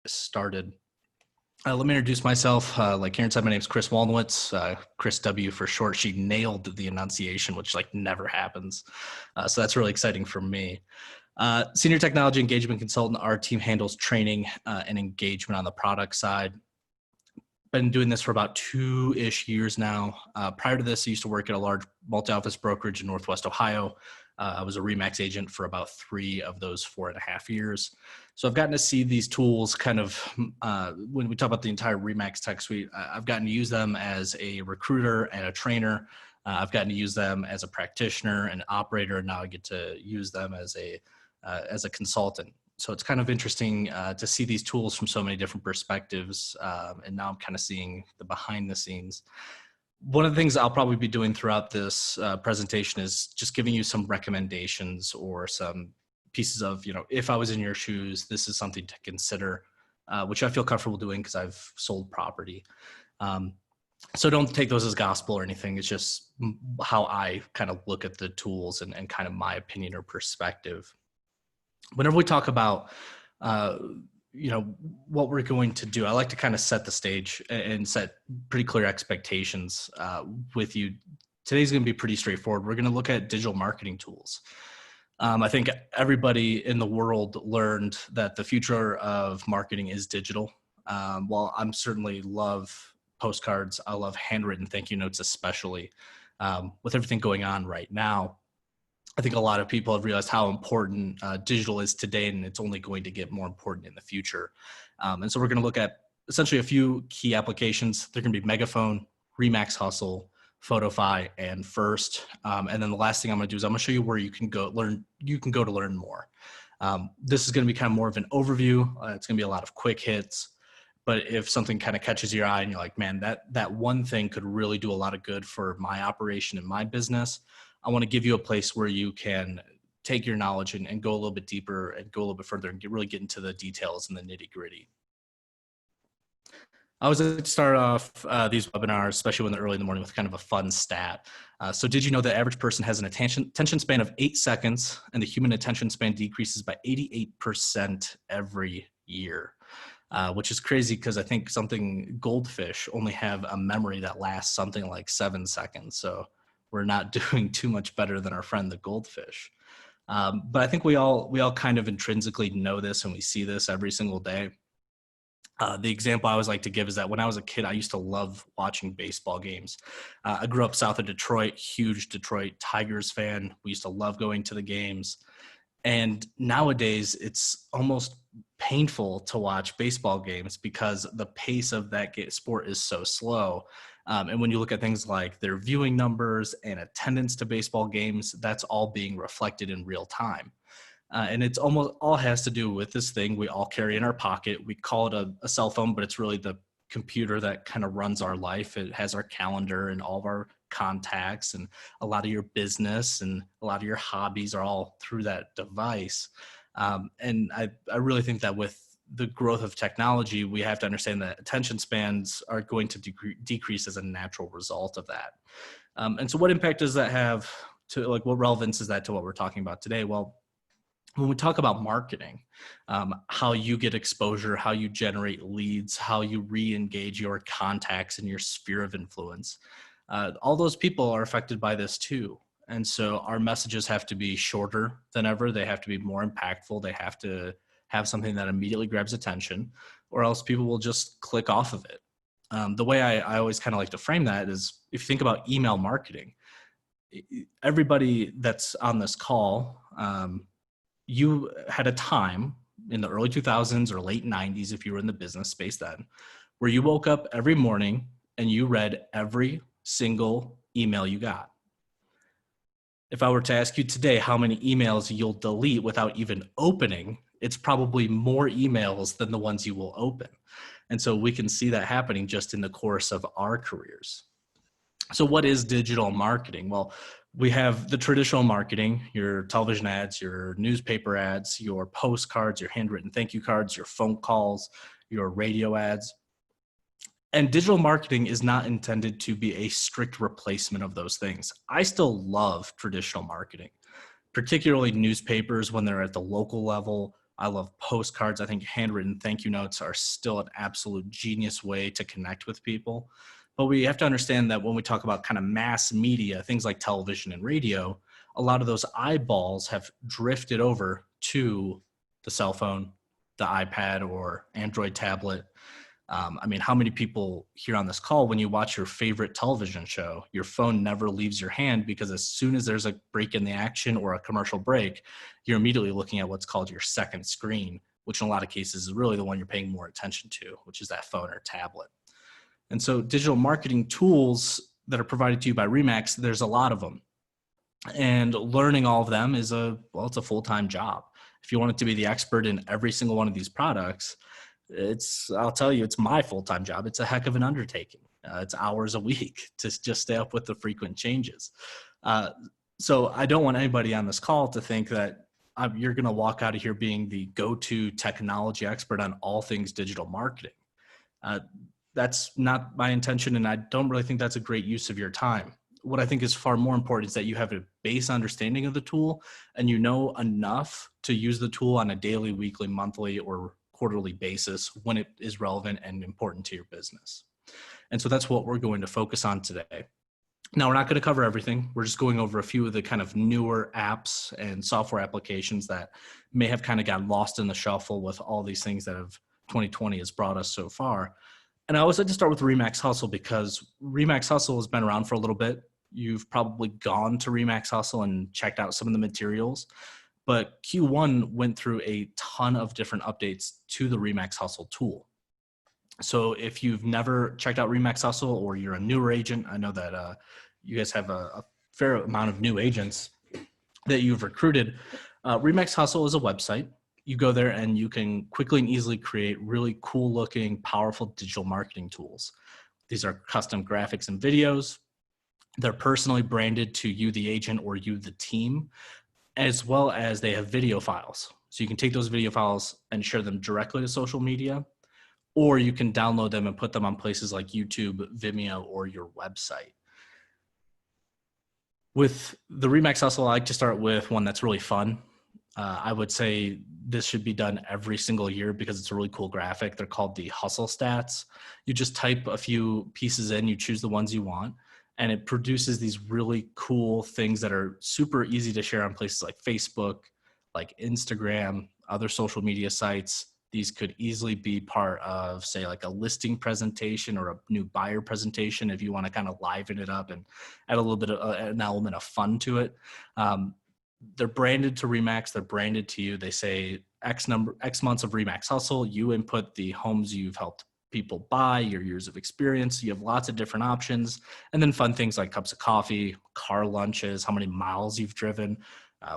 this started. Let me introduce myself. Like Karen said, my name is Chris Wolniewicz, Chris W for short. She nailed the enunciation, which like never happens. So that's really exciting for me. Senior Technology Engagement Consultant. Our team handles training and engagement on the product side. Been doing this for about 2-ish years now. Prior to this, I used to work at a large multi-office brokerage in Northwest Ohio. I was a REMAX agent for about 3 of those 4.5 years. So I've gotten to see these tools kind of, when we talk about the entire REMAX tech suite, I've gotten to use them as a recruiter and a trainer. I've gotten to use them as a practitioner and operator, and now I get to use them as a consultant. So it's kind of interesting to see these tools from so many different perspectives. And now I'm kind of seeing the behind the scenes. One of the things I'll probably be doing throughout this presentation is just giving you some recommendations or some pieces of, if I was in your shoes, this is something to consider, which I feel comfortable doing because I've sold property. So don't take those as gospel or anything. It's just how I kind of look at the tools and kind of my opinion or perspective. Whenever we talk about, what we're going to do, I like to kind of set the stage and set pretty clear expectations with you. Today's going to be pretty straightforward. We're going to look at digital marketing tools. I think everybody in the world learned that the future of marketing is digital. While I'm certainly love postcards, I love handwritten thank you notes, especially with everything going on right now. I think a lot of people have realized how important digital is today, and it's only going to get more important in the future. And so we're going to look at essentially a few key applications. They're going to be Megaphone, REMAX Hustle, Photofy, and First. And then the last thing I'm going to do is I'm going to show you where you can go to learn more. This is going to be kind of more of an overview. It's going to be a lot of quick hits. But if something kind of catches your eye and you're like, man, that one thing could really do a lot of good for my operation and my business, I want to give you a place where you can take your knowledge and go a little bit deeper and go a little bit further and really get into the details and the nitty gritty. I always like to start off these webinars, especially when they're early in the morning, with kind of a fun stat. So did you know the average person has an attention span of 8 seconds, and the human attention span decreases by 88% every year? Which is crazy because I think goldfish only have a memory that lasts something like 7 seconds. So we're not doing too much better than our friend the goldfish. But I think we all kind of intrinsically know this, and we see this every single day. The example I always like to give is that when I was a kid, I used to love watching baseball games. I grew up south of Detroit, huge Detroit Tigers fan. We used to love going to the games. And nowadays, it's almost painful to watch baseball games because the pace of that sport is so slow. And when you look at things like their viewing numbers and attendance to baseball games, that's all being reflected in real time. And it's almost all has to do with this thing we all carry in our pocket. We call it a cell phone, but it's really the computer that kind of runs our life. It has our calendar and all of our contacts, and a lot of your business and a lot of your hobbies are all through that device. And I really think that with the growth of technology, we have to understand that attention spans are going to decrease as a natural result of that. And so what impact does that have to, like, what relevance is that to what we're talking about today? Well, when we talk about marketing, how you get exposure, how you generate leads, how you re-engage your contacts in your sphere of influence, all those people are affected by this too. And so our messages have to be shorter than ever. They have to be more impactful. They have to have something that immediately grabs attention, or else people will just click off of it. The way I always kind of like to frame that is, if you think about email marketing, everybody that's on this call, you had a time in the early 2000s or late 90s, if you were in the business space then, where you woke up every morning and you read every single email you got. If I were to ask you today how many emails you'll delete without even opening, it's probably more emails than the ones you will open. And so we can see that happening just in the course of our careers. So what is digital marketing? Well, we have the traditional marketing, your television ads, your newspaper ads, your postcards, your handwritten thank you cards, your phone calls, your radio ads. And digital marketing is not intended to be a strict replacement of those things. I still love traditional marketing, particularly newspapers when they're at the local level. I love postcards. I think handwritten thank you notes are still an absolute genius way to connect with people. But we have to understand that when we talk about kind of mass media, things like television and radio, a lot of those eyeballs have drifted over to the cell phone, the iPad, or Android tablet. I mean, how many people here on this call, when you watch your favorite television show, your phone never leaves your hand because as soon as there's a break in the action or a commercial break, you're immediately looking at what's called your second screen, which in a lot of cases is really the one you're paying more attention to, which is that phone or tablet. And so digital marketing tools that are provided to you by REMAX, there's a lot of them. And learning all of them is it's a full-time job. If you want it to be the expert in every single one of these products, I'll tell you, it's my full-time job. It's a heck of an undertaking. It's hours a week to just stay up with the frequent changes. So I don't want anybody on this call to think that you're going to walk out of here being the go-to technology expert on all things digital marketing. That's not my intention, and I don't really think that's a great use of your time. What I think is far more important is that you have a base understanding of the tool and you know enough to use the tool on a daily, weekly, monthly, or quarterly basis when it is relevant and important to your business. And so that's what we're going to focus on today. Now, we're not going to cover everything. We're just going over a few of the kind of newer apps and software applications that may have kind of gotten lost in the shuffle with all these things that 2020 has brought us so far. And I always like to start with REMAX Hustle because REMAX Hustle has been around for a little bit. You've probably gone to REMAX Hustle and checked out some of the materials, but Q1 went through a ton of different updates to the REMAX Hustle tool. So if you've never checked out REMAX Hustle or you're a newer agent, I know that you guys have a fair amount of new agents that you've recruited. REMAX Hustle is a website. You go there and you can quickly and easily create really cool looking, powerful digital marketing tools. These are custom graphics and videos. They're personally branded to you, the agent, or you, the team, as well as they have video files. So you can take those video files and share them directly to social media, or you can download them and put them on places like YouTube, Vimeo, or your website. With the REMAX Hustle, I like to start with one that's really fun. I would say this should be done every single year because it's a really cool graphic. They're called the Hustle Stats. You just type a few pieces in, you choose the ones you want, and it produces these really cool things that are super easy to share on places like Facebook, like Instagram, other social media sites. These could easily be part of, say, like a listing presentation or a new buyer presentation if you want to kind of liven it up and add a little bit of an element of fun to it. They're branded to REMAX. They're branded to you. They say X months of REMAX Hustle. You input the homes you've helped people buy, your years of experience. You have lots of different options. And then fun things like cups of coffee, car lunches, how many miles you've driven,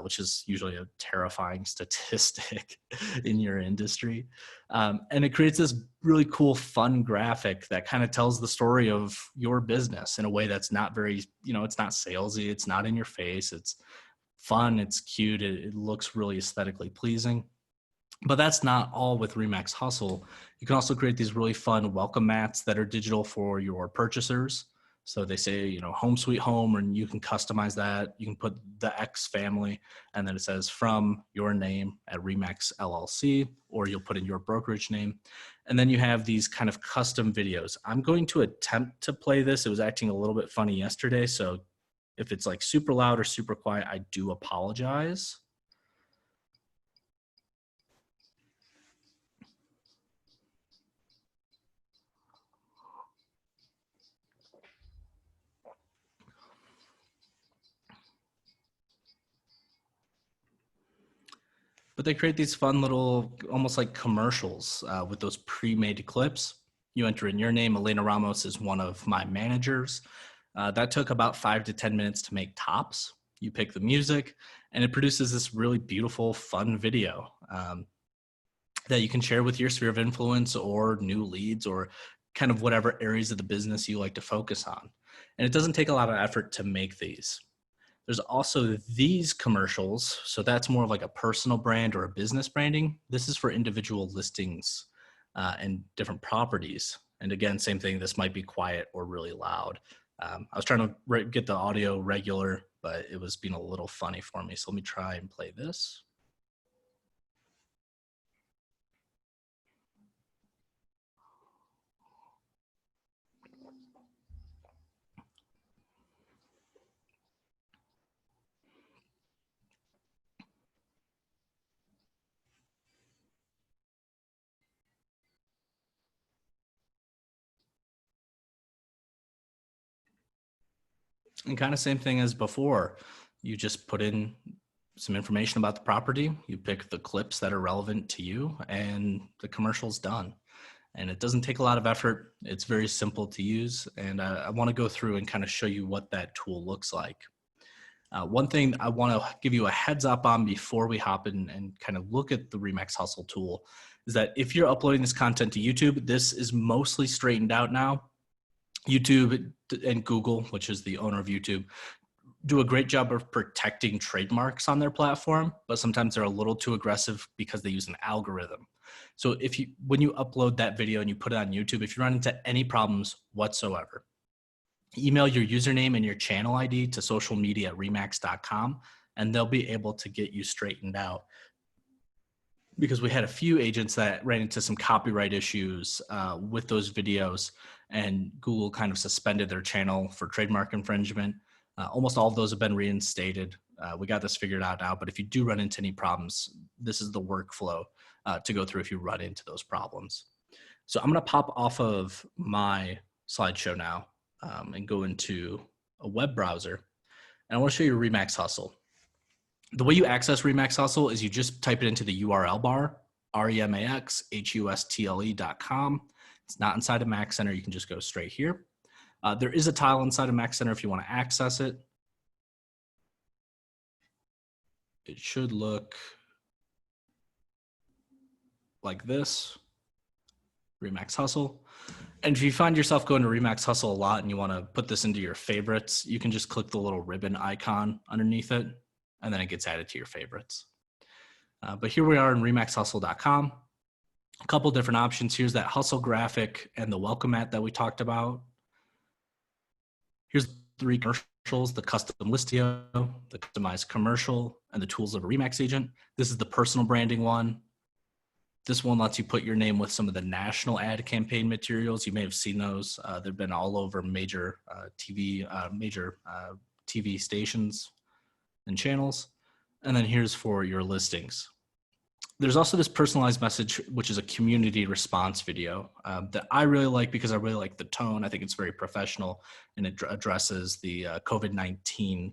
which is usually a terrifying statistic in your industry. And it creates this really cool, fun graphic that kind of tells the story of your business in a way that's not very, it's not salesy. It's not in your face. It's fun, it's cute, it looks really aesthetically pleasing. But that's not all with REMAX Hustle. You can also create these really fun welcome mats that are digital for your purchasers. So they say, home sweet home, and you can customize that. You can put the X family, and then it says from your name at REMAX LLC, or you'll put in your brokerage name. And then you have these kind of custom videos. I'm going to attempt to play this. It was acting a little bit funny yesterday, so if it's like super loud or super quiet, I do apologize. But they create these fun little, almost like commercials with those pre-made clips. You enter in your name. Elena Ramos is one of my managers. That took about 5 to 10 minutes to make tops. You pick the music, and it produces this really beautiful, fun video that you can share with your sphere of influence or new leads or kind of whatever areas of the business you like to focus on. And it doesn't take a lot of effort to make these. There's also these commercials. So that's more of like a personal brand or a business branding. This is for individual listings and different properties. And again, same thing, this might be quiet or really loud. I was trying to get the audio regular, but it was being a little funny for me. So let me try and play this. And kind of same thing as before. You just put in some information about the property, you pick the clips that are relevant to you, and the commercial's done. And it doesn't take a lot of effort. It's very simple to use. And I want to go through and kind of show you what that tool looks like. One thing I want to give you a heads up on before we hop in and kind of look at the REMAX Hustle tool is that if you're uploading this content to YouTube, this is mostly straightened out now. YouTube and Google, which is the owner of YouTube, do a great job of protecting trademarks on their platform, but sometimes they're a little too aggressive because they use an algorithm. So when you upload that video and you put it on YouTube, if you run into any problems whatsoever, email your username and your channel ID to socialmedia@remax.com, and they'll be able to get you straightened out. Because we had a few agents that ran into some copyright issues with those videos, and Google kind of suspended their channel for trademark infringement. Almost all of those have been reinstated. We got this figured out now, but if you do run into any problems, this is the workflow to go through if you run into those problems. So I'm gonna pop off of my slideshow now and go into a web browser. And I wanna show you REMAX Hustle. The way you access REMAX Hustle is you just type it into the URL bar, REMAXHUSTLE.com. It's not inside of Max Center. You can just go straight here. There is a tile inside of Max Center if you want to access it. It should look like this, REMAX Hustle. And if you find yourself going to REMAX Hustle a lot and you want to put this into your favorites, you can just click the little ribbon icon underneath it, and then it gets added to your favorites. But here we are in REMAXHustle.com. A couple different options. Here's that hustle graphic and the welcome mat that we talked about. Here's 3 commercials: the custom listio, the customized commercial, and the tools of a REMAX agent. This is the personal branding one. This one lets you put your name with some of the national ad campaign materials. You may have seen those. They've been all over major TV stations and channels. And then here's for your listings. There's also this personalized message, which is a community response video that I really like because I really like the tone. I think it's very professional, and it addresses the COVID-19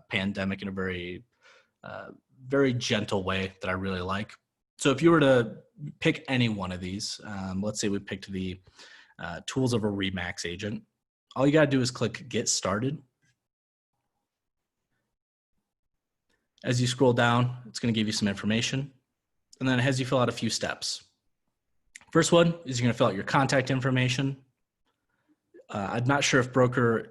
pandemic in a very, very gentle way that I really like. So if you were to pick any one of these, let's say we picked the tools of a REMAX agent, all you got to do is click Get Started. As you scroll down, it's going to give you some information, and then it has you fill out a few steps. First one is you're going to fill out your contact information. I'm not sure if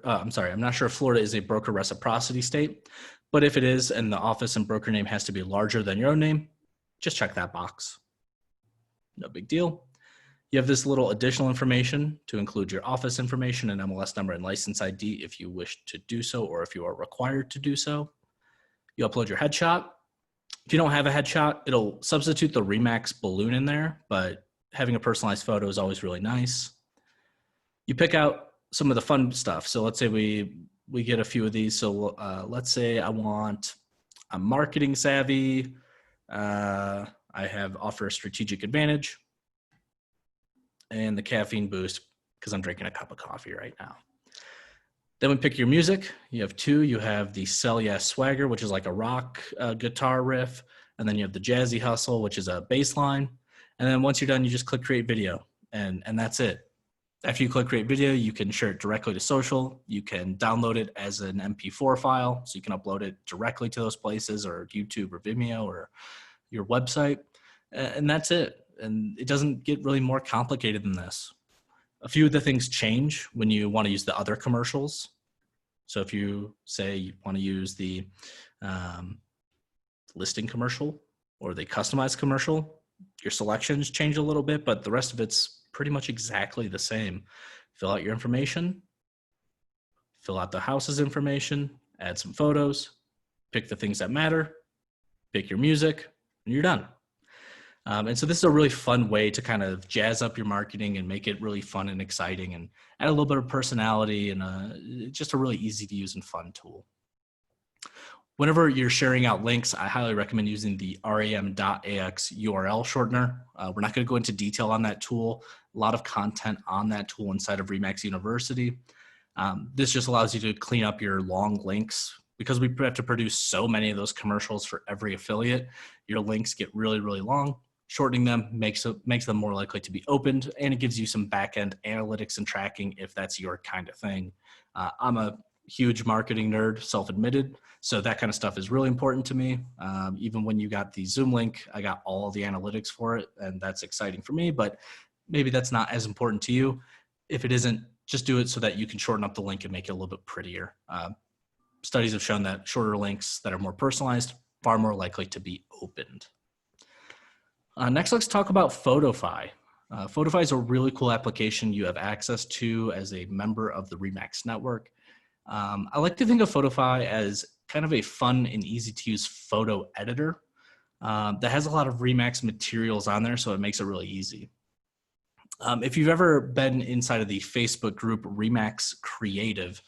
I'm not sure if Florida is a broker reciprocity state, but if it is and the office and broker name has to be larger than your own name, just check that box. No big deal. You have this little additional information to include your office information and MLS number and license ID if you wish to do so, or if you are required to do so. You upload your headshot. If you don't have a headshot, it'll substitute the REMAX balloon in there, but having a personalized photo is always really nice. You pick out some of the fun stuff. So let's say we get a few of these. So let's say I'm marketing savvy. I offer a strategic advantage and the caffeine boost because I'm drinking a cup of coffee right now. Then we pick your music. You have 2. You have the Sell Yes Swagger, which is like a rock guitar riff. And then you have the Jazzy Hustle, which is a bass line. And then once you're done, you just click Create Video, and that's it. After you click Create Video, you can share it directly to social. You can download it as an MP4 file, so you can upload it directly to those places, or YouTube or Vimeo or your website. And that's it. And it doesn't get really more complicated than this. A few of the things change when you want to use the other commercials. So if you say you want to use the listing commercial or the customized commercial, your selections change a little bit, but the rest of it's pretty much exactly the same. Fill out your information, fill out the house's information, add some photos, pick the things that matter, pick your music, and you're done. And so this is a really fun way to kind of jazz up your marketing and make it really fun and exciting and add a little bit of personality, and just a really easy to use and fun tool. Whenever you're sharing out links, I highly recommend using the rem.ax URL shortener. We're not going to go into detail on that tool. A lot of content on that tool inside of REMAX University. This just allows you to clean up your long links because we have to produce so many of those commercials for every affiliate. Your links get really, really long. Shortening them makes them more likely to be opened, and it gives you some back-end analytics and tracking if that's your kind of thing. I'm a huge marketing nerd, self-admitted, so that kind of stuff is really important to me. Even when you got the Zoom link, I got all the analytics for it, and that's exciting for me, but maybe that's not as important to you. If it isn't, just do it so that you can shorten up the link and make it a little bit prettier. Studies have shown that shorter links that are more personalized, far more likely to be opened. Next, let's talk about Photofy. Photofy is a really cool application you have access to as a member of the REMAX network. I like to think of Photofy as kind of a fun and easy to use photo editor that has a lot of REMAX materials on there, so it makes it really easy. If you've ever been inside of the Facebook group REMAX Creative,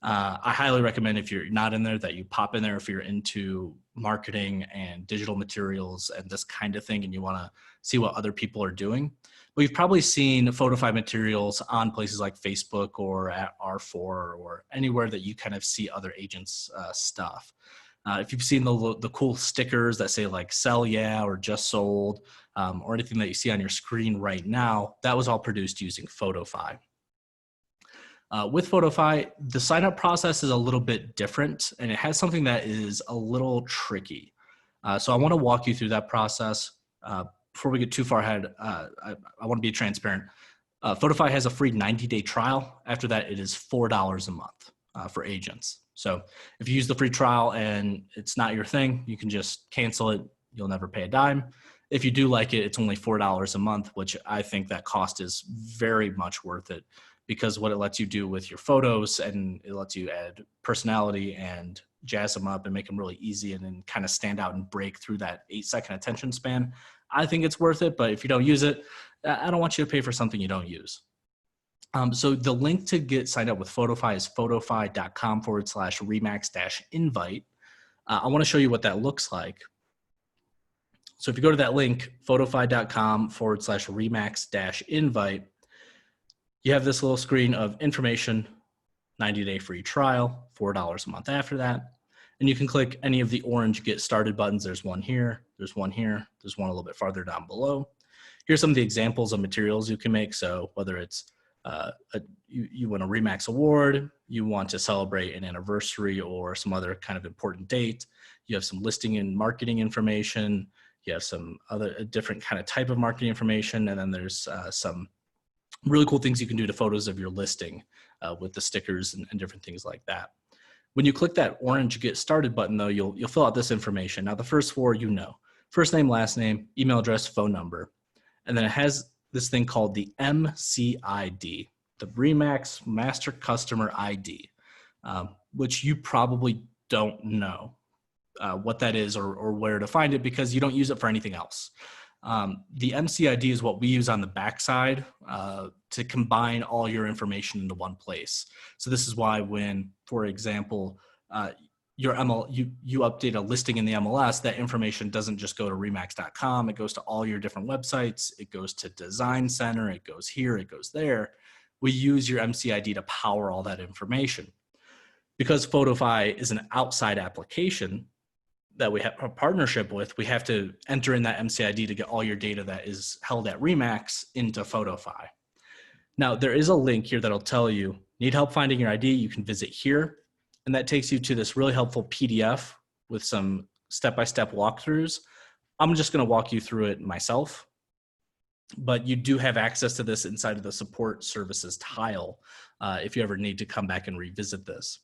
I highly recommend, if you're not in there, that you pop in there if you're into marketing and digital materials and this kind of thing and you want to see what other people are doing. But you've probably seen Photofy materials on places like Facebook or at R4 or anywhere that you kind of see other agents' stuff. If you've seen the cool stickers that say like sell yeah or just sold, or anything that you see on your screen right now, that was all produced using Photofy. With Photofy, the sign-up process is a little bit different, and it has something that is a little tricky. So I want to walk you through that process. Before we get too far ahead, I want to be transparent. Photofy has a free 90-day trial. After that, it is $4 a month for agents. So if you use the free trial and it's not your thing, you can just cancel it. You'll never pay a dime. If you do like it, it's only $4 a month, which I think that cost is very much worth it, because what it lets you do with your photos, and it lets you add personality and jazz them up and make them really easy and then kind of stand out and break through that 8-second attention span. I think it's worth it, but if you don't use it, I don't want you to pay for something you don't use. So the link to get signed up with Photofy is photofy.com/remax-invite. I want to show you what that looks like. So if you go to that link, photofy.com/remax-invite, you have this little screen of information, 90-day free trial, $4 a month after that. And you can click any of the orange get started buttons. There's one here, there's one here, there's one a little bit farther down below. Here's some of the examples of materials you can make. So whether it's you win a REMAX award, you want to celebrate an anniversary or some other kind of important date, you have some listing and marketing information, you have some other different kind of type of marketing information, and then there's some really cool things you can do to photos of your listing with the stickers and different things like that. When you click that orange get started button though, you'll fill out this information. Now the first four, first name, last name, email address, phone number. And then it has this thing called the MCID, the REMAX Master Customer ID, which you probably don't know what that is or where to find it because you don't use it for anything else. The MCID is what we use on the backside to combine all your information into one place. So this is why when, for example, you update a listing in the MLS, that information doesn't just go to remax.com. It goes to all your different websites. It goes to Design Center. It goes here. It goes there. We use your MCID to power all that information. Because Photofy is an outside application that we have a partnership with, we have to enter in that MCID to get all your data that is held at REMAX into Photofy. Now, there is a link here that'll tell you, need help finding your ID, you can visit here. And that takes you to this really helpful PDF with some step-by-step walkthroughs. I'm just gonna walk you through it myself, but you do have access to this inside of the support services tile if you ever need to come back and revisit this.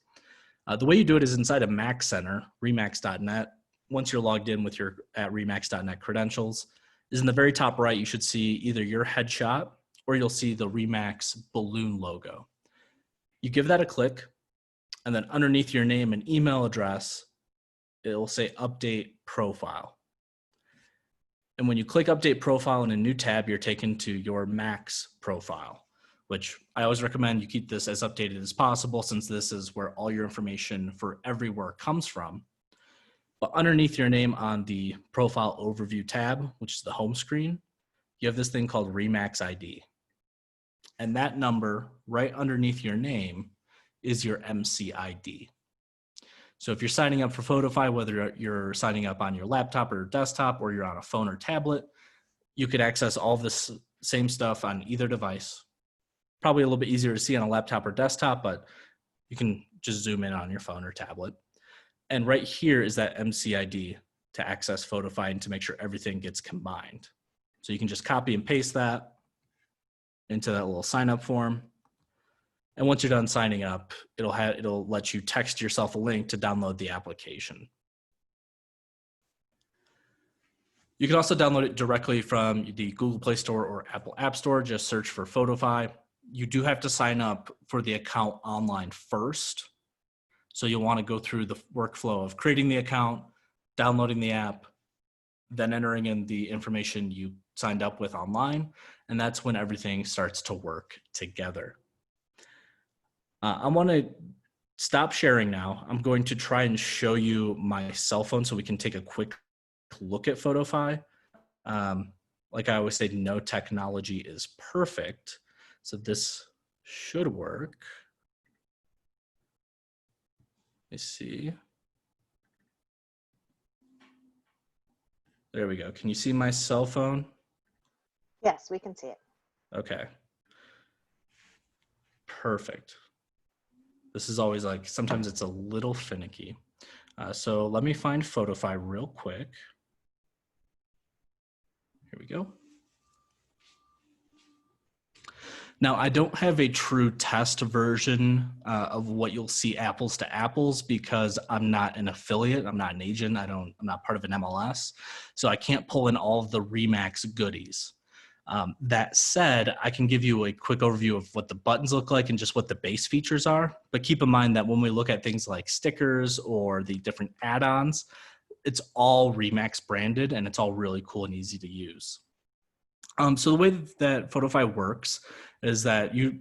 The way you do it is inside of Mac Center, remax.net. Once you're logged in with your at remax.net credentials, is in the very top right, you should see either your headshot or you'll see the REMAX balloon logo. You give that a click, and then underneath your name and email address, it will say update profile. And when you click update profile in a new tab, you're taken to your Max profile, which I always recommend you keep this as updated as possible since this is where all your information for everywhere comes from. But underneath your name on the profile overview tab, which is the home screen, you have this thing called REMAX ID. And that number right underneath your name is your MCID. So if you're signing up for Photofy, whether you're signing up on your laptop or desktop, or you're on a phone or tablet, you could access all of this same stuff on either device. Probably a little bit easier to see on a laptop or desktop, but you can just zoom in on your phone or tablet. And right here is that MCID to access Photofy and to make sure everything gets combined. So you can just copy and paste that into that little sign up form. And once you're done signing up, it'll let you text yourself a link to download the application. You can also download it directly from the Google Play Store or Apple App Store. Just search for Photofy. You do have to sign up for the account online first. So you'll want to go through the workflow of creating the account, downloading the app, then entering in the information you signed up with online. And that's when everything starts to work together. I want to stop sharing now. I'm going to try and show you my cell phone so we can take a quick look at Photofy. Like I always say, no technology is perfect. So this should work. Let's see. There we go. Can you see my cell phone? Yes, we can see it. Okay. Perfect. This is always like, sometimes it's a little finicky. So let me find Photofy real quick. Here we go. Now, I don't have a true test version of what you'll see apples to apples because I'm not an affiliate. I'm not an agent. I'm not part of an MLS. So I can't pull in all of the REMAX goodies. That said, I can give you a quick overview of what the buttons look like and just what the base features are. But keep in mind that when we look at things like stickers or the different add-ons, it's all REMAX branded and it's all really cool and easy to use. So the way that Photofy works is that you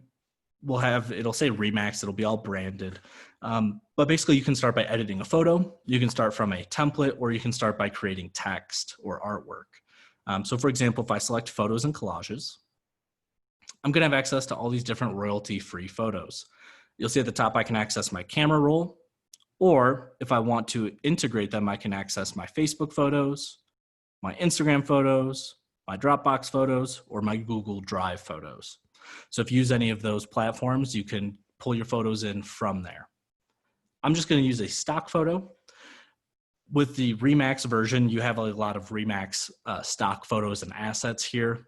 will have, it'll say REMAX, it'll be all branded. But basically you can start by editing a photo, you can start from a template, or you can start by creating text or artwork. So for example, if I select photos and collages, I'm gonna have access to all these different royalty-free photos. You'll see at the top, I can access my camera roll, or if I want to integrate them, I can access my Facebook photos, my Instagram photos, my Dropbox photos, or my Google Drive photos. So if you use any of those platforms, you can pull your photos in from there. I'm just gonna use a stock photo. With the REMAX version, you have a lot of REMAX stock photos and assets here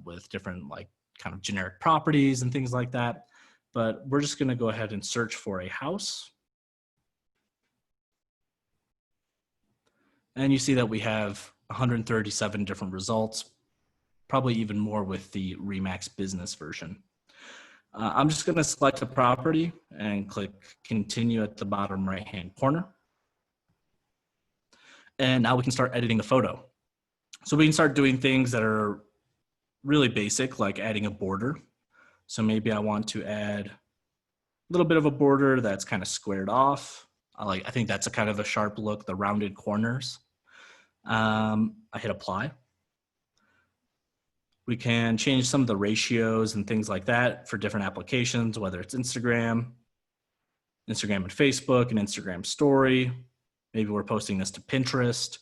with different like kind of generic properties and things like that. But we're just gonna go ahead and search for a house. And you see that we have 137 different results, probably even more with the REMAX business version. I'm just gonna select a property and click continue at the bottom right-hand corner. And now we can start editing the photo. So we can start doing things that are really basic, like adding a border. So maybe I want to add a little bit of a border that's kind of squared off. I think that's a kind of a sharp look, the rounded corners. I hit apply. We can change some of the ratios and things like that for different applications, whether it's Instagram and Facebook, and Instagram story. Maybe we're posting this to Pinterest.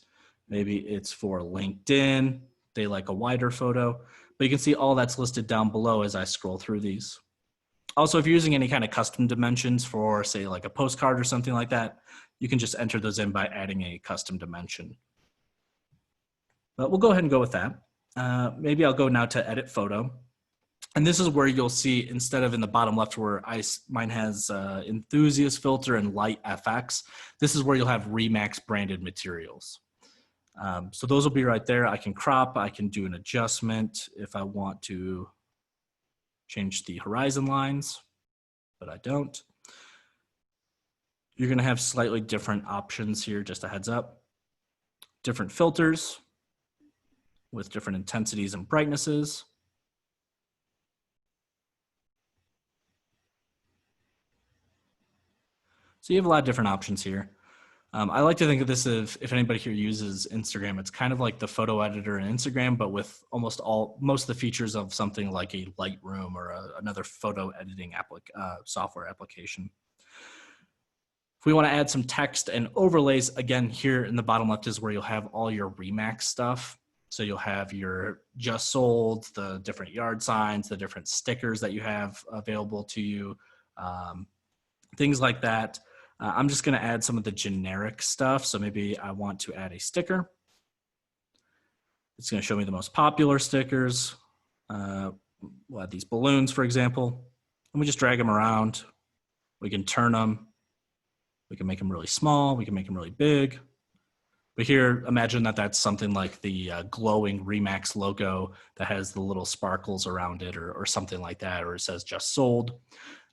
Maybe it's for LinkedIn. They like a wider photo, but you can see all that's listed down below as I scroll through these. Also, if you're using any kind of custom dimensions for, say, like a postcard or something like that, you can just enter those in by adding a custom dimension. But we'll go ahead and go with that. Maybe I'll go now to edit photo. And this is where you'll see, instead of in the bottom left where mine has enthusiast filter and light FX, this is where you'll have REMAX branded materials. So those will be right there. I can crop, I can do an adjustment if I want to change the horizon lines, but I don't. You're gonna have slightly different options here, just a heads up. Different filters with different intensities and brightnesses. So you have a lot of different options here. I like to think of this as, if anybody here uses Instagram, it's kind of like the photo editor in Instagram, but with most of the features of something like a Lightroom or another photo editing software application. If we want to add some text and overlays, again, here in the bottom left is where you'll have all your REMAX stuff. So you'll have your just sold, the different yard signs, the different stickers that you have available to you, things like that. I'm just going to add some of the generic stuff. So maybe I want to add a sticker. It's going to show me the most popular stickers. We'll add these balloons, for example, and we just drag them around. We can turn them. We can make them really small. We can make them really big. But here, imagine that that's something like the glowing REMAX logo that has the little sparkles around it or something like that, or it says just sold.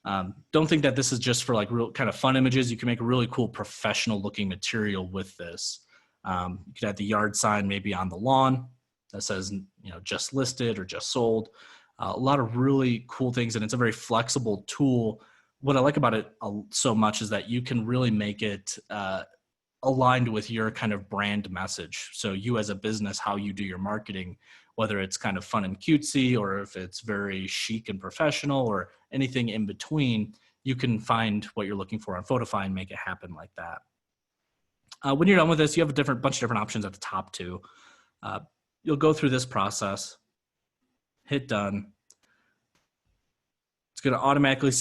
Don't think that this is just for like real kind of fun images. You can make a really cool professional looking material with this. You could add the yard sign maybe on the lawn that says, you know, just listed or just sold. A lot of really cool things, and it's a very flexible tool. What I like about it so much is that you can really make it aligned with your kind of brand message. So you as a business, how you do your marketing, whether it's kind of fun and cutesy or if it's very chic and professional or anything in between, you can find what you're looking for on Photofy and make it happen like that. When you're done with this, you have a bunch of different options at the top too. You'll go through this process, hit done. It's going to automatically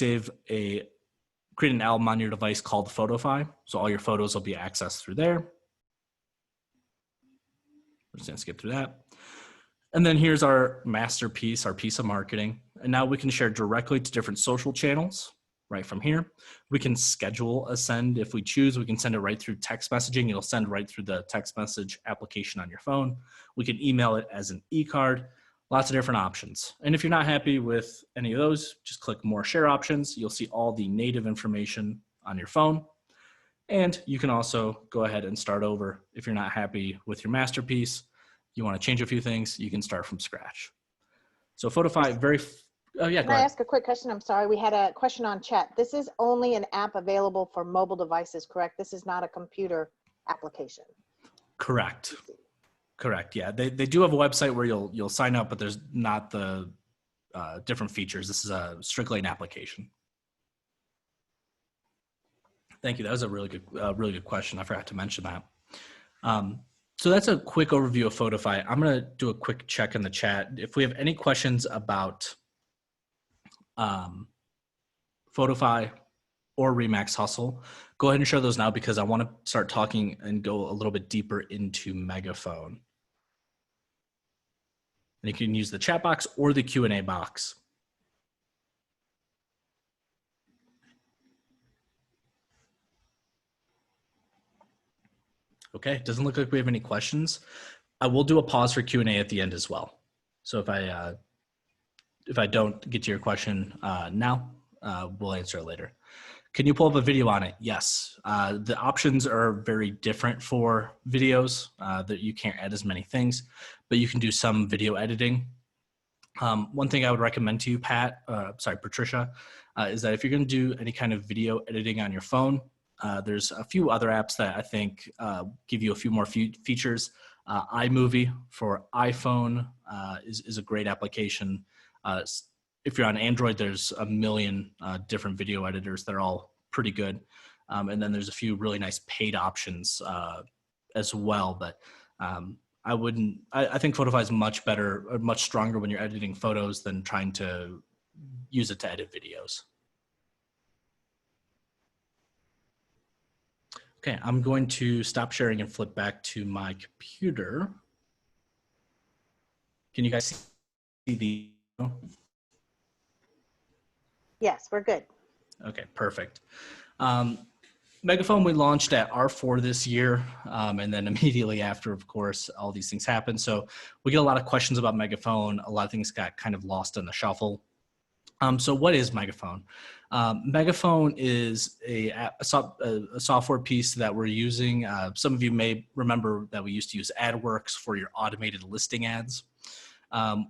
create an album on your device called Photofy. So all your photos will be accessed through there. We're just going to skip through that. And then here's our masterpiece, our piece of marketing. And now we can share directly to different social channels right from here. We can schedule a send if we choose. We can send it right through text messaging. It'll send right through the text message application on your phone. We can email it as an e-card. Lots of different options. And if you're not happy with any of those, just click more share options. You'll see all the native information on your phone. And you can also go ahead and start over. If you're not happy with your masterpiece, you want to change a few things, you can start from scratch. So Photofy, oh yeah, Can I ask a quick question? I'm sorry, we had a question on chat. This is only an app available for mobile devices, correct? This is not a computer application. Correct. Correct. Yeah, they do have a website where you'll sign up, but there's not the different features. This is strictly an application. Thank you. That was a really good question. I forgot to mention that. So that's a quick overview of Photofy. I'm going to do a quick check in the chat. If we have any questions about Photofy or REMAX Hustle, go ahead and share those now because I want to start talking and go a little bit deeper into Megaphone. And you can use the chat box or the Q&A box. Okay, it doesn't look like we have any questions. I will do a pause for Q&A at the end as well. So if I don't get to your question now, we'll answer it later. Can you pull up a video on it? Yes. The options are very different for videos that you can't add as many things, but you can do some video editing. One thing I would recommend to you, Patricia, is that if you're going to do any kind of video editing on your phone, there's a few other apps that I think give you a few more features. iMovie for iPhone is a great application. If you're on Android, there's a million different video editors that are all pretty good. And then there's a few really nice paid options as well. But I think Photofy is much better, or much stronger when you're editing photos than trying to use it to edit videos. Okay, I'm going to stop sharing and flip back to my computer. Can you guys see the? Yes, we're good. Okay, perfect. Megaphone we launched at R4 this year, and then immediately after, of course, all these things happened. So we get a lot of questions about Megaphone. A lot of things got kind of lost in the shuffle. So what is Megaphone? Megaphone is a software piece that we're using. Some of you may remember that we used to use AdWorks for your automated listing ads.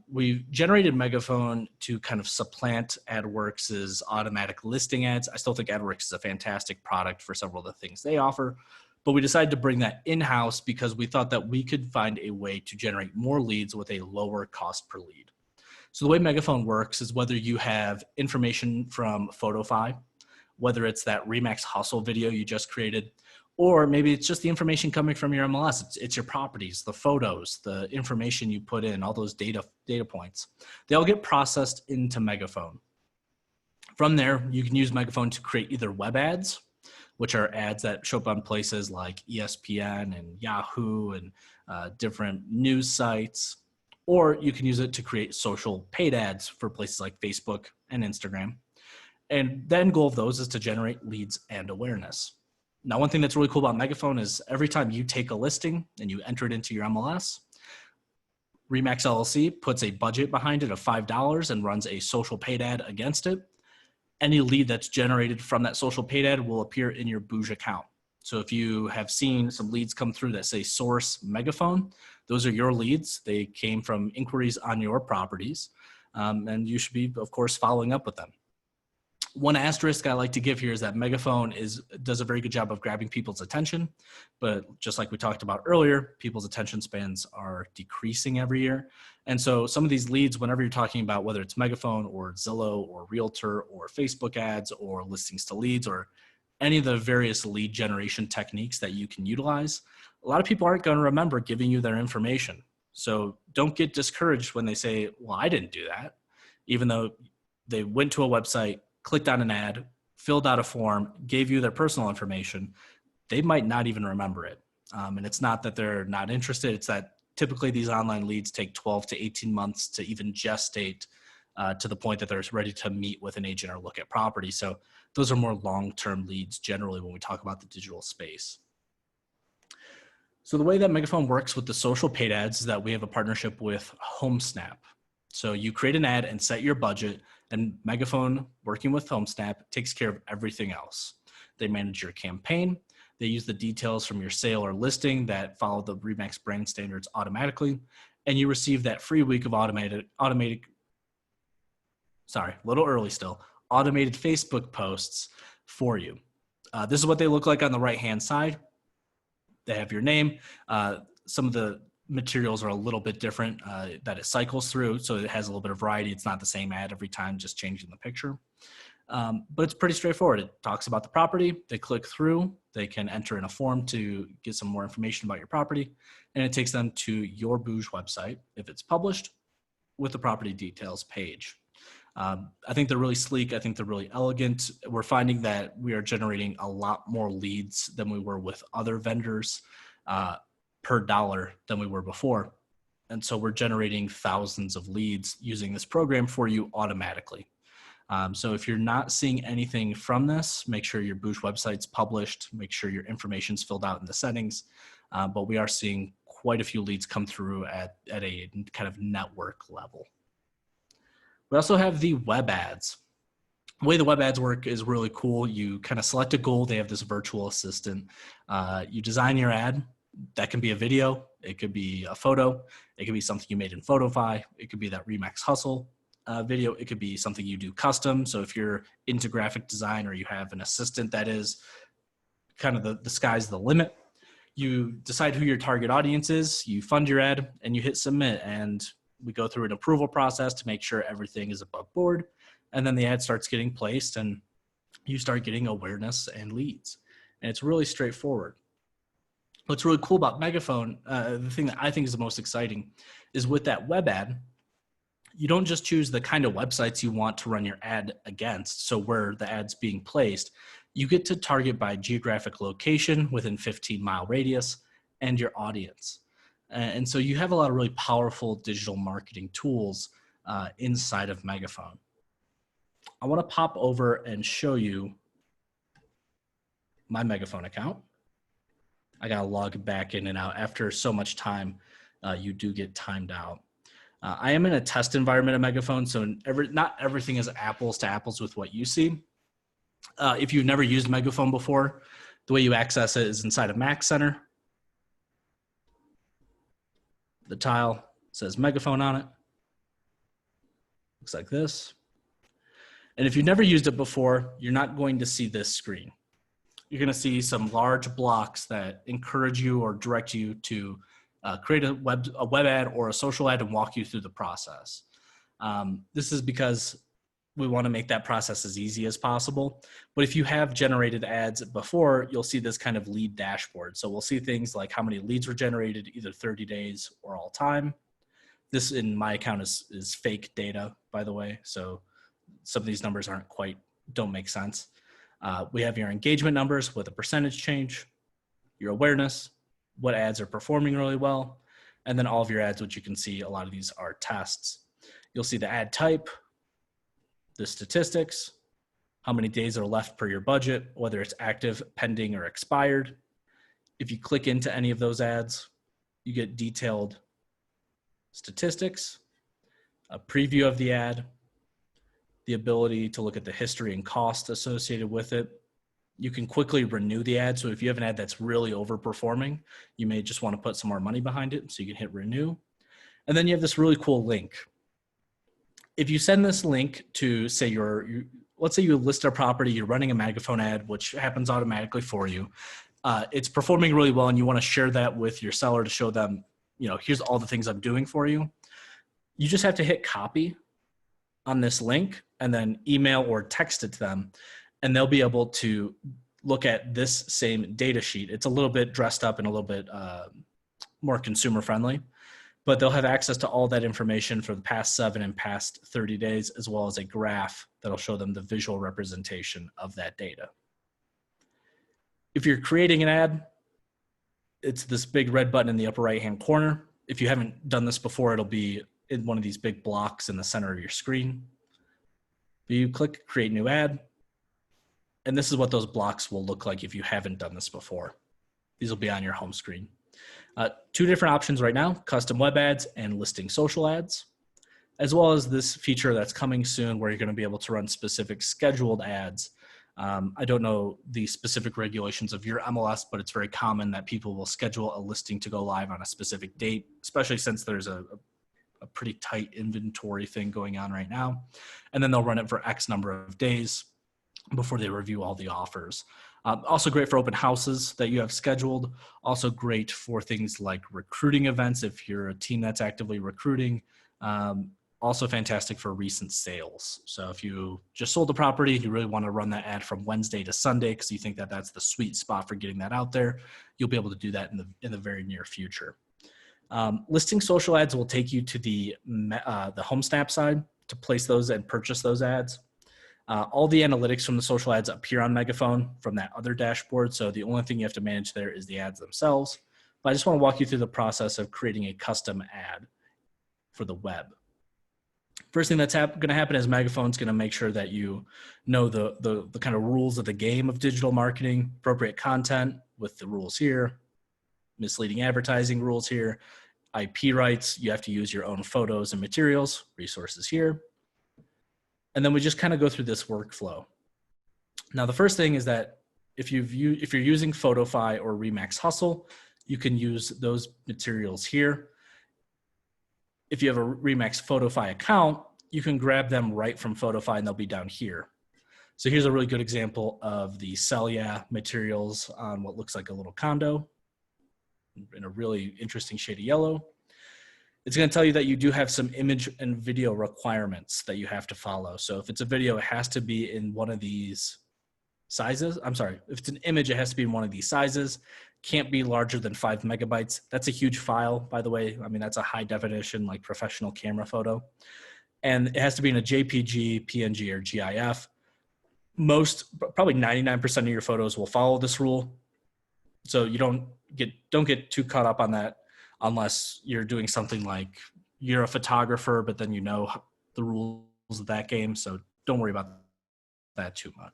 We've generated Megaphone to kind of supplant AdWorks's automatic listing ads. I still think AdWorks is a fantastic product for several of the things they offer, but we decided to bring that in-house because we thought that we could find a way to generate more leads with a lower cost per lead. So the way Megaphone works is whether you have information from Photofy, whether it's that REMAX hustle video you just created, or maybe it's just the information coming from your MLS. It's your properties, the photos, the information you put in, all those data points. They all get processed into Megaphone. From there, you can use Megaphone to create either web ads, which are ads that show up on places like ESPN and Yahoo and different news sites, or you can use it to create social paid ads for places like Facebook and Instagram. And the end goal of those is to generate leads and awareness. Now, one thing that's really cool about Megaphone is every time you take a listing and you enter it into your MLS, REMAX LLC puts a budget behind it of $5 and runs a social paid ad against it. Any lead that's generated from that social paid ad will appear in your Booge account. So if you have seen some leads come through that say source Megaphone, those are your leads. They came from inquiries on your properties, and you should be, of course, following up with them. One asterisk I like to give here is that Megaphone does a very good job of grabbing people's attention, but just like we talked about earlier, people's attention spans are decreasing every year. And so some of these leads, whenever you're talking about whether it's Megaphone or Zillow or Realtor or Facebook ads or listings to leads or any of the various lead generation techniques that you can utilize, a lot of people aren't going to remember giving you their information. So don't get discouraged when they say, well, I didn't do that, even though they went to a website, clicked on an ad, filled out a form, gave you their personal information. They might not even remember it. And it's not that they're not interested. It's that typically these online leads take 12 to 18 months to even gestate to the point that they're ready to meet with an agent or look at property. So those are more long-term leads generally when we talk about the digital space. So the way that Megaphone works with the social paid ads is that we have a partnership with HomeSnap. So you create an ad and set your budget, and Megaphone, working with HomeSnap, takes care of everything else. They manage your campaign. They use the details from your sale or listing that follow the REMAX brand standards automatically, and you receive that free week of automated Facebook posts for you. This is what they look like on the right-hand side. They have your name. Some of the materials are a little bit different that it cycles through, so it has a little bit of variety. It's not the same ad every time, just changing the picture. But it's pretty straightforward. It talks about the property. They click through. They can enter in a form to get some more information about your property, and it takes them to your Booge website if it's published with the property details page. I think they're really sleek. I think they're really elegant. We're finding that we are generating a lot more leads than we were with other vendors per dollar than we were before. And so we're generating thousands of leads using this program for you automatically. So if you're not seeing anything from this, make sure your Booge website's published, make sure your information's filled out in the settings. But we are seeing quite a few leads come through at a kind of network level. We also have the web ads. The way the web ads work is really cool. You kind of select a goal. They have this virtual assistant. You design your ad. That can be a video. It could be a photo. It could be something you made in Photofy. It could be that REMAX hustle video. It could be something you do custom. So if you're into graphic design or you have an assistant that is kind of the sky's the limit, you decide who your target audience is, you fund your ad, and you hit submit. And we go through an approval process to make sure everything is above board. And then the ad starts getting placed and you start getting awareness and leads. And it's really straightforward. What's really cool about Megaphone, the thing that I think is the most exciting is with that web ad, you don't just choose the kind of websites you want to run your ad against. So where the ad's being placed, you get to target by geographic location within 15-mile radius and your audience. And so you have a lot of really powerful digital marketing tools inside of Megaphone. I want to pop over and show you my Megaphone account. I got to log back in and out. After so much time, you do get timed out. I am in a test environment of Megaphone, so not everything is apples to apples with what you see. If you've never used Megaphone before, the way you access it is inside of Max Center. The tile says Megaphone on it. Looks like this. And if you've never used it before, you're not going to see this screen. You're going to see some large blocks that encourage you or direct you to create a web ad or a social ad and walk you through the process. This is because we want to make that process as easy as possible. But if you have generated ads before, you'll see this kind of lead dashboard. So we'll see things like how many leads were generated, either 30 days or all time. This in my account is fake data, by the way. So some of these numbers don't make sense. We have your engagement numbers with a percentage change, your awareness, what ads are performing really well, and then all of your ads, which you can see a lot of these are tests. You'll see the ad type, the statistics, how many days are left per your budget, whether it's active, pending, or expired. If you click into any of those ads, you get detailed statistics, a preview of the ad, the ability to look at the history and cost associated with it. You can quickly renew the ad. So if you have an ad that's really overperforming, you may just want to put some more money behind it. So you can hit renew. And then you have this really cool link. If you send this link to, say, let's say you list a property, you're running a Megaphone ad, which happens automatically for you. It's performing really well, and you want to share that with your seller to show them, here's all the things I'm doing for you. You just have to hit copy on this link and then email or text it to them, and they'll be able to look at this same data sheet. It's a little bit dressed up and a little bit more consumer friendly, but they'll have access to all that information for the past 7 and past 30 days, as well as a graph that'll show them the visual representation of that data. If you're creating an ad, it's this big red button in the upper right-hand corner. If you haven't done this before, it'll be in one of these big blocks in the center of your screen. You click create new ad, and this is what those blocks will look like if you haven't done this before. These will be on your home screen. 2 different options right now, custom web ads and listing social ads, as well as this feature that's coming soon where you're going to be able to run specific scheduled ads. I don't know the specific regulations of your MLS, but it's very common that people will schedule a listing to go live on a specific date, especially since there's a pretty tight inventory thing going on right now. And then they'll run it for X number of days before they review all the offers. Also great for open houses that you have scheduled. Also great for things like recruiting events if you're a team that's actively recruiting. Also fantastic for recent sales. So if you just sold a property, you really want to run that ad from Wednesday to Sunday because you think that that's the sweet spot for getting that out there, you'll be able to do that in the very near future. Listing social ads will take you to the home snap side to place those and purchase those ads. All the analytics from the social ads appear on Megaphone from that other dashboard. So the only thing you have to manage there is the ads themselves. But I just want to walk you through the process of creating a custom ad for the web. First thing that's going to happen is Megaphone's going to make sure that you know the kind of rules of the game of digital marketing, appropriate content with the rules here, misleading advertising rules here, IP rights, you have to use your own photos and materials, resources here. And then we just kind of go through this workflow. Now, the first thing is that if you're using Photofy or REMAX Hustle, you can use those materials here. If you have a REMAX Photofy account, you can grab them right from Photofy and they'll be down here. So here's a really good example of the Sell Yeah materials on what looks like a little condo in a really interesting shade of yellow. It's going to tell you that you do have some image and video requirements that you have to follow. So if it's a video, it has to be in one of these sizes. I'm sorry, if it's an image, it has to be in one of these sizes. Can't be larger than 5 megabytes. That's a huge file, by the way. I mean, that's a high definition, like professional camera photo. And it has to be in a JPG, PNG, or GIF. Probably 99% of your photos will follow this rule. So you don't get too caught up on that unless you're doing something like you're a photographer, but then you know the rules of that game. So don't worry about that too much.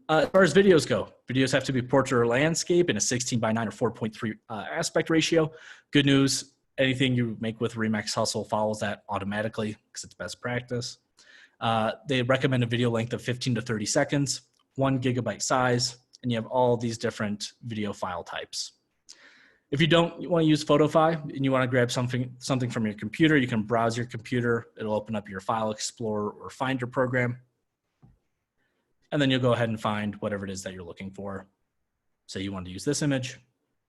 As far as videos go, videos have to be portrait or landscape in a 16:9 or 4.3 aspect ratio. Good news, anything you make with REMAX Hustle follows that automatically because it's best practice. They recommend a video length of 15 to 30 seconds, 1 gigabyte size, and you have all these different video file types. If you don't want to use Photofy and you want to grab something from your computer, you can browse your computer. It'll open up your File Explorer or Finder program. And then you'll go ahead and find whatever it is that you're looking for. Say you want to use this image,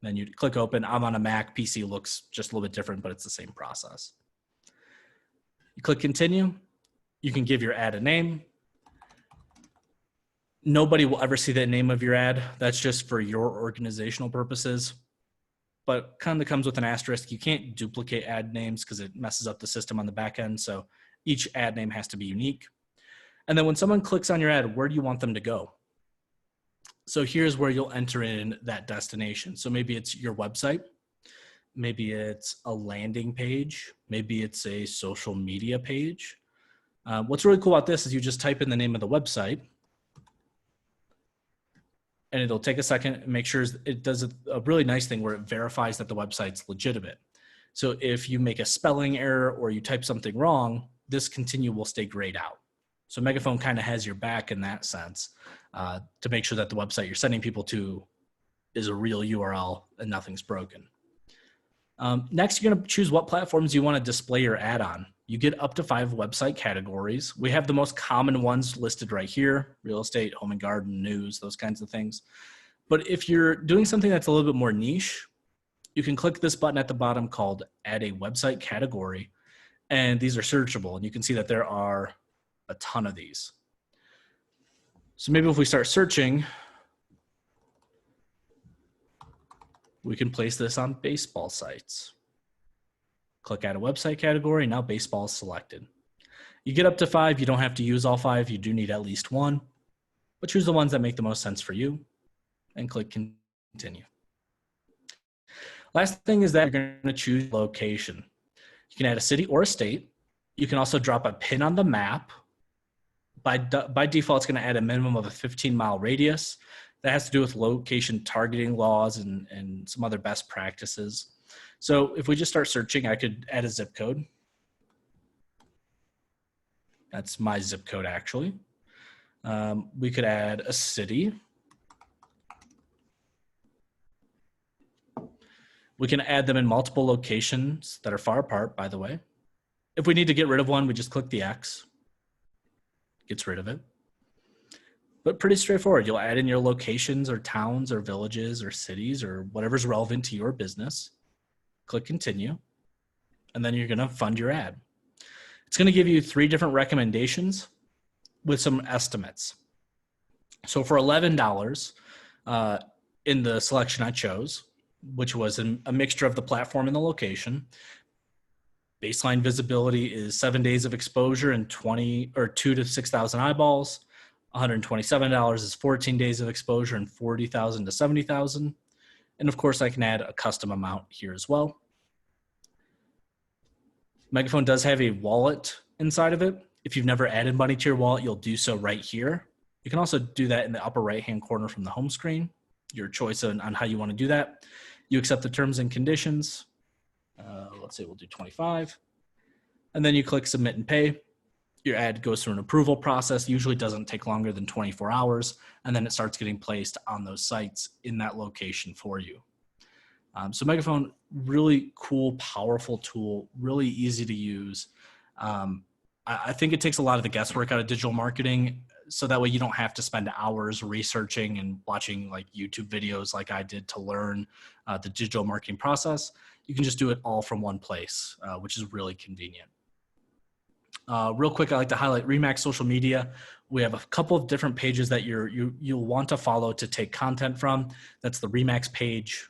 then you click open. I'm on a Mac, PC looks just a little bit different, but it's the same process. You click continue. You can give your ad a name, Nobody will ever see the name of your ad. That's just for your organizational purposes. But kind of comes with an asterisk. You can't duplicate ad names because it messes up the system on the back end. So each ad name has to be unique. And then when someone clicks on your ad, where do you want them to go? So here's where you'll enter in that destination. So maybe it's your website. Maybe it's a landing page. Maybe it's a social media page. What's really cool about this is you just type in the name of the website, and it'll take a second and make sure it does a really nice thing where it verifies that the website's legitimate. So if you make a spelling error or you type something wrong, this continue will stay grayed out. So Megaphone kind of has your back in that sense to make sure that the website you're sending people to is a real URL and nothing's broken. Next, you're going to choose what platforms you want to display your ad on. You get up to 5 website categories. We have the most common ones listed right here: real estate, home and garden, news, those kinds of things. But if you're doing something that's a little bit more niche, you can click this button at the bottom called Add a Website Category. And these are searchable. And you can see that there are a ton of these. So maybe if we start searching, we can place this on baseball sites. Click Add a Website Category. Now baseball is selected. You get up to 5. You don't have to use all 5. You do need at least one, but choose the ones that make the most sense for you and click Continue. Last thing is that you're going to choose location. You can add a city or a state. You can also drop a pin on the map. By default, it's going to add a minimum of a 15-mile radius. That has to do with location targeting laws and some other best practices. So if we just start searching, I could add a zip code. That's my zip code, actually. We could add a city. We can add them in multiple locations that are far apart, by the way. If we need to get rid of one, we just click the X. Gets rid of it. But pretty straightforward. You'll add in your locations or towns or villages or cities or whatever's relevant to your business. Click Continue. And then you're going to fund your ad. It's going to give you 3 different recommendations with some estimates. So for $11 in the selection I chose, which was a mixture of the platform and the location, baseline visibility is 7 days of exposure and 2 to 6,000 eyeballs. $127 is 14 days of exposure and 40,000 to 70,000. And of course, I can add a custom amount here as well. Megaphone does have a wallet inside of it. If you've never added money to your wallet, you'll do so right here. You can also do that in the upper right-hand corner from the home screen. Your choice on how you want to do that. You accept the terms and conditions. Let's say we'll do 25. And then you click Submit and Pay. Your ad goes through an approval process. Usually doesn't take longer than 24 hours. And then it starts getting placed on those sites in that location for you. So Megaphone, really cool, powerful tool, really easy to use. I think it takes a lot of the guesswork out of digital marketing, so that way you don't have to spend hours researching and watching like YouTube videos like I did to learn the digital marketing process. You can just do it all from one place, which is really convenient. Real quick, I like to highlight REMAX social media. We have a couple of different pages that you'll want to follow to take content from. That's the REMAX page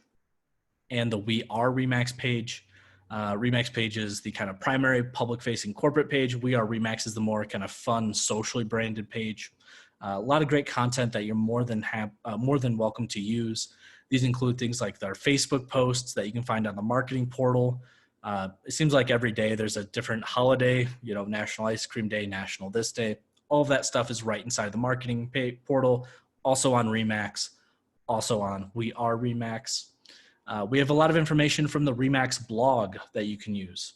and the We Are REMAX page. REMAX page is the kind of primary public-facing corporate page. We Are REMAX is the more kind of fun, socially branded page. A lot of great content that you're more than welcome to use. These include things like our Facebook posts that you can find on the marketing portal. It seems like every day there's a different holiday, National Ice Cream Day, National this day. All of that stuff is right inside the marketing portal, also on REMAX, also on We Are REMAX. We have a lot of information from the REMAX blog that you can use.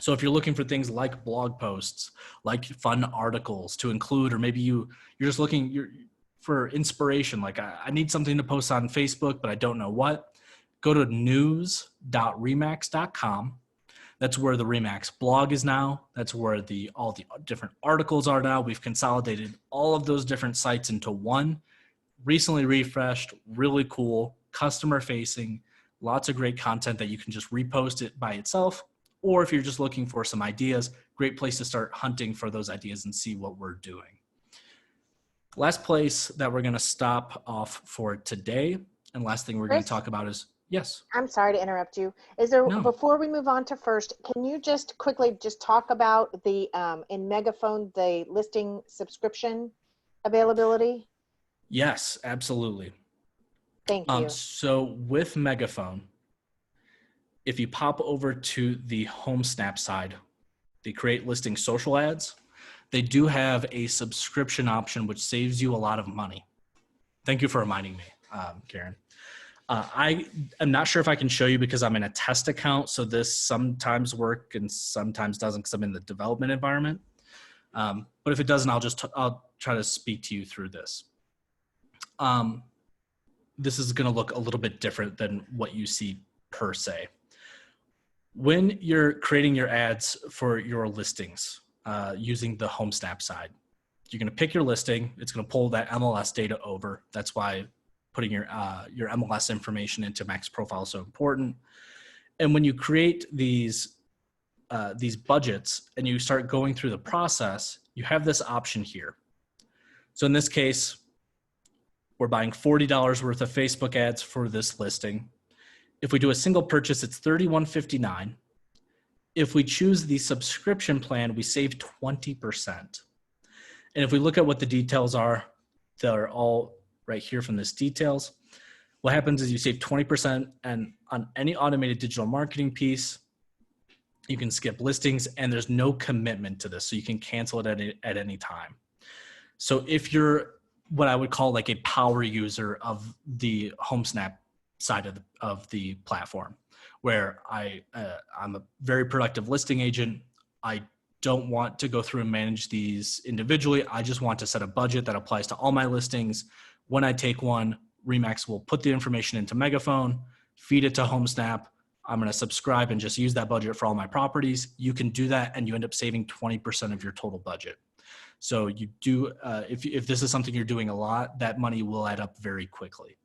So if you're looking for things like blog posts, like fun articles to include, or maybe you're just looking for inspiration, like I need something to post on Facebook, but I don't know what, go to news.remax.com. That's where the REMAX blog is now. That's where all the different articles are now. We've consolidated all of those different sites into one. Recently refreshed, really cool, customer facing, lots of great content that you can just repost it by itself. Or if you're just looking for some ideas, great place to start hunting for those ideas and see what we're doing. Last place that we're going to stop off for today, and last thing we're going to Chris, talk about is, yes, I'm sorry to interrupt you. Is there, no, before we move on to First, can you just quickly just talk about the, in Megaphone, the listing subscription availability? yes, absolutely. Thank you. So with Megaphone, if you pop over to the home snap side, they create listing social ads. They do have a subscription option, which saves you a lot of money. Thank you for reminding me, Karen. I am not sure if I can show you because I'm in a test account. So this sometimes works and sometimes doesn't because I'm in the development environment. But if it doesn't, I'll try to speak to you through this. This is going to look a little bit different than what you see per se. When you're creating your ads for your listings using the home snap side, you're going to pick your listing. It's going to pull that MLS data over. That's why putting your MLS information into Max Profile is so important. And when you create these budgets and you start going through the process, you have this option here. So in this case, we're buying $40 worth of Facebook ads for this listing. If we do a single purchase, it's $31.59. If we choose the subscription plan, we save 20%. And if we look at what the details are, they're all right here from this details. What happens is you save 20%, and on any automated digital marketing piece, you can skip listings and there's no commitment to this. So you can cancel it at any time. So if you're what I would call like a power user of the HomeSnap side of the platform, where I'm a very productive listing agent. I don't want to go through and manage these individually. I just want to set a budget that applies to all my listings. When I take one, REMAX will put the information into Megaphone, feed it to HomeSnap. I'm going to subscribe and just use that budget for all my properties. You can do that and you end up saving 20% of your total budget. So you do, if this is something you're doing a lot, that money will add up very quickly.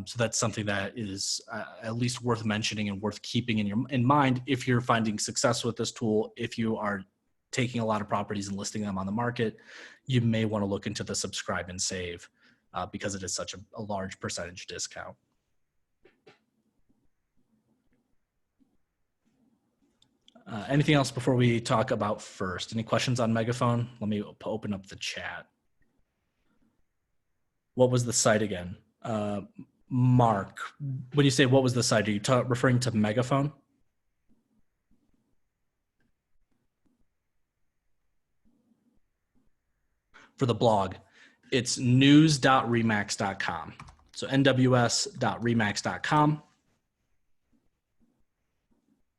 So that's something that is at least worth mentioning and worth keeping in mind if you're finding success with this tool. If you are taking a lot of properties and listing them on the market, you may want to look into the subscribe and save because it is such a large percentage discount. Anything else before we talk about First? Any questions on Megaphone? Let me open up the chat. What was the site again? Mark, when you say what was the site, are you referring to Megaphone? For the blog, it's news.remax.com. So nws.remax.com.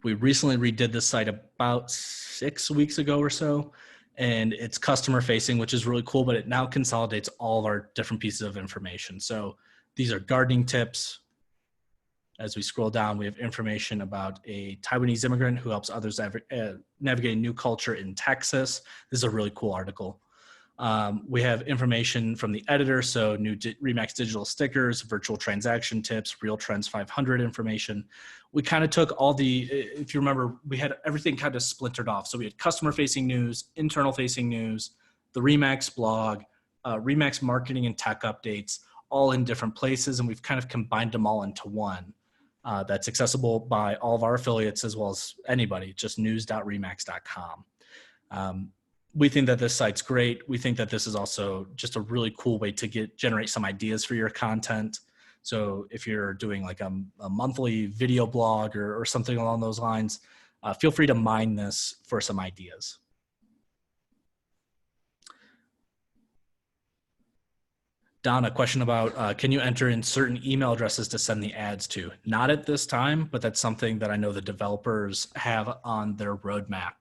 We recently redid this site about 6 weeks ago or so, and it's customer facing, which is really cool, but it now consolidates all of our different pieces of information. So these are gardening tips. As we scroll down, we have information about a Taiwanese immigrant who helps others navigate a new culture in Texas. This is a really cool article. We have information from the editor, so new REMAX digital stickers, virtual transaction tips, Real Trends 500 information. We kind of took all if you remember, we had everything kind of splintered off. So we had customer-facing news, internal-facing news, the REMAX blog, REMAX marketing and tech updates, all in different places, and we've kind of combined them all into one that's accessible by all of our affiliates as well as anybody, just news.remax.com. We think that this site's great. We think that this is also just a really cool way to generate some ideas for your content. So if you're doing like a monthly video blog or something along those lines, feel free to mine this for some ideas. Don, a question about, can you enter in certain email addresses to send the ads to? Not at this time, but that's something that I know the developers have on their roadmap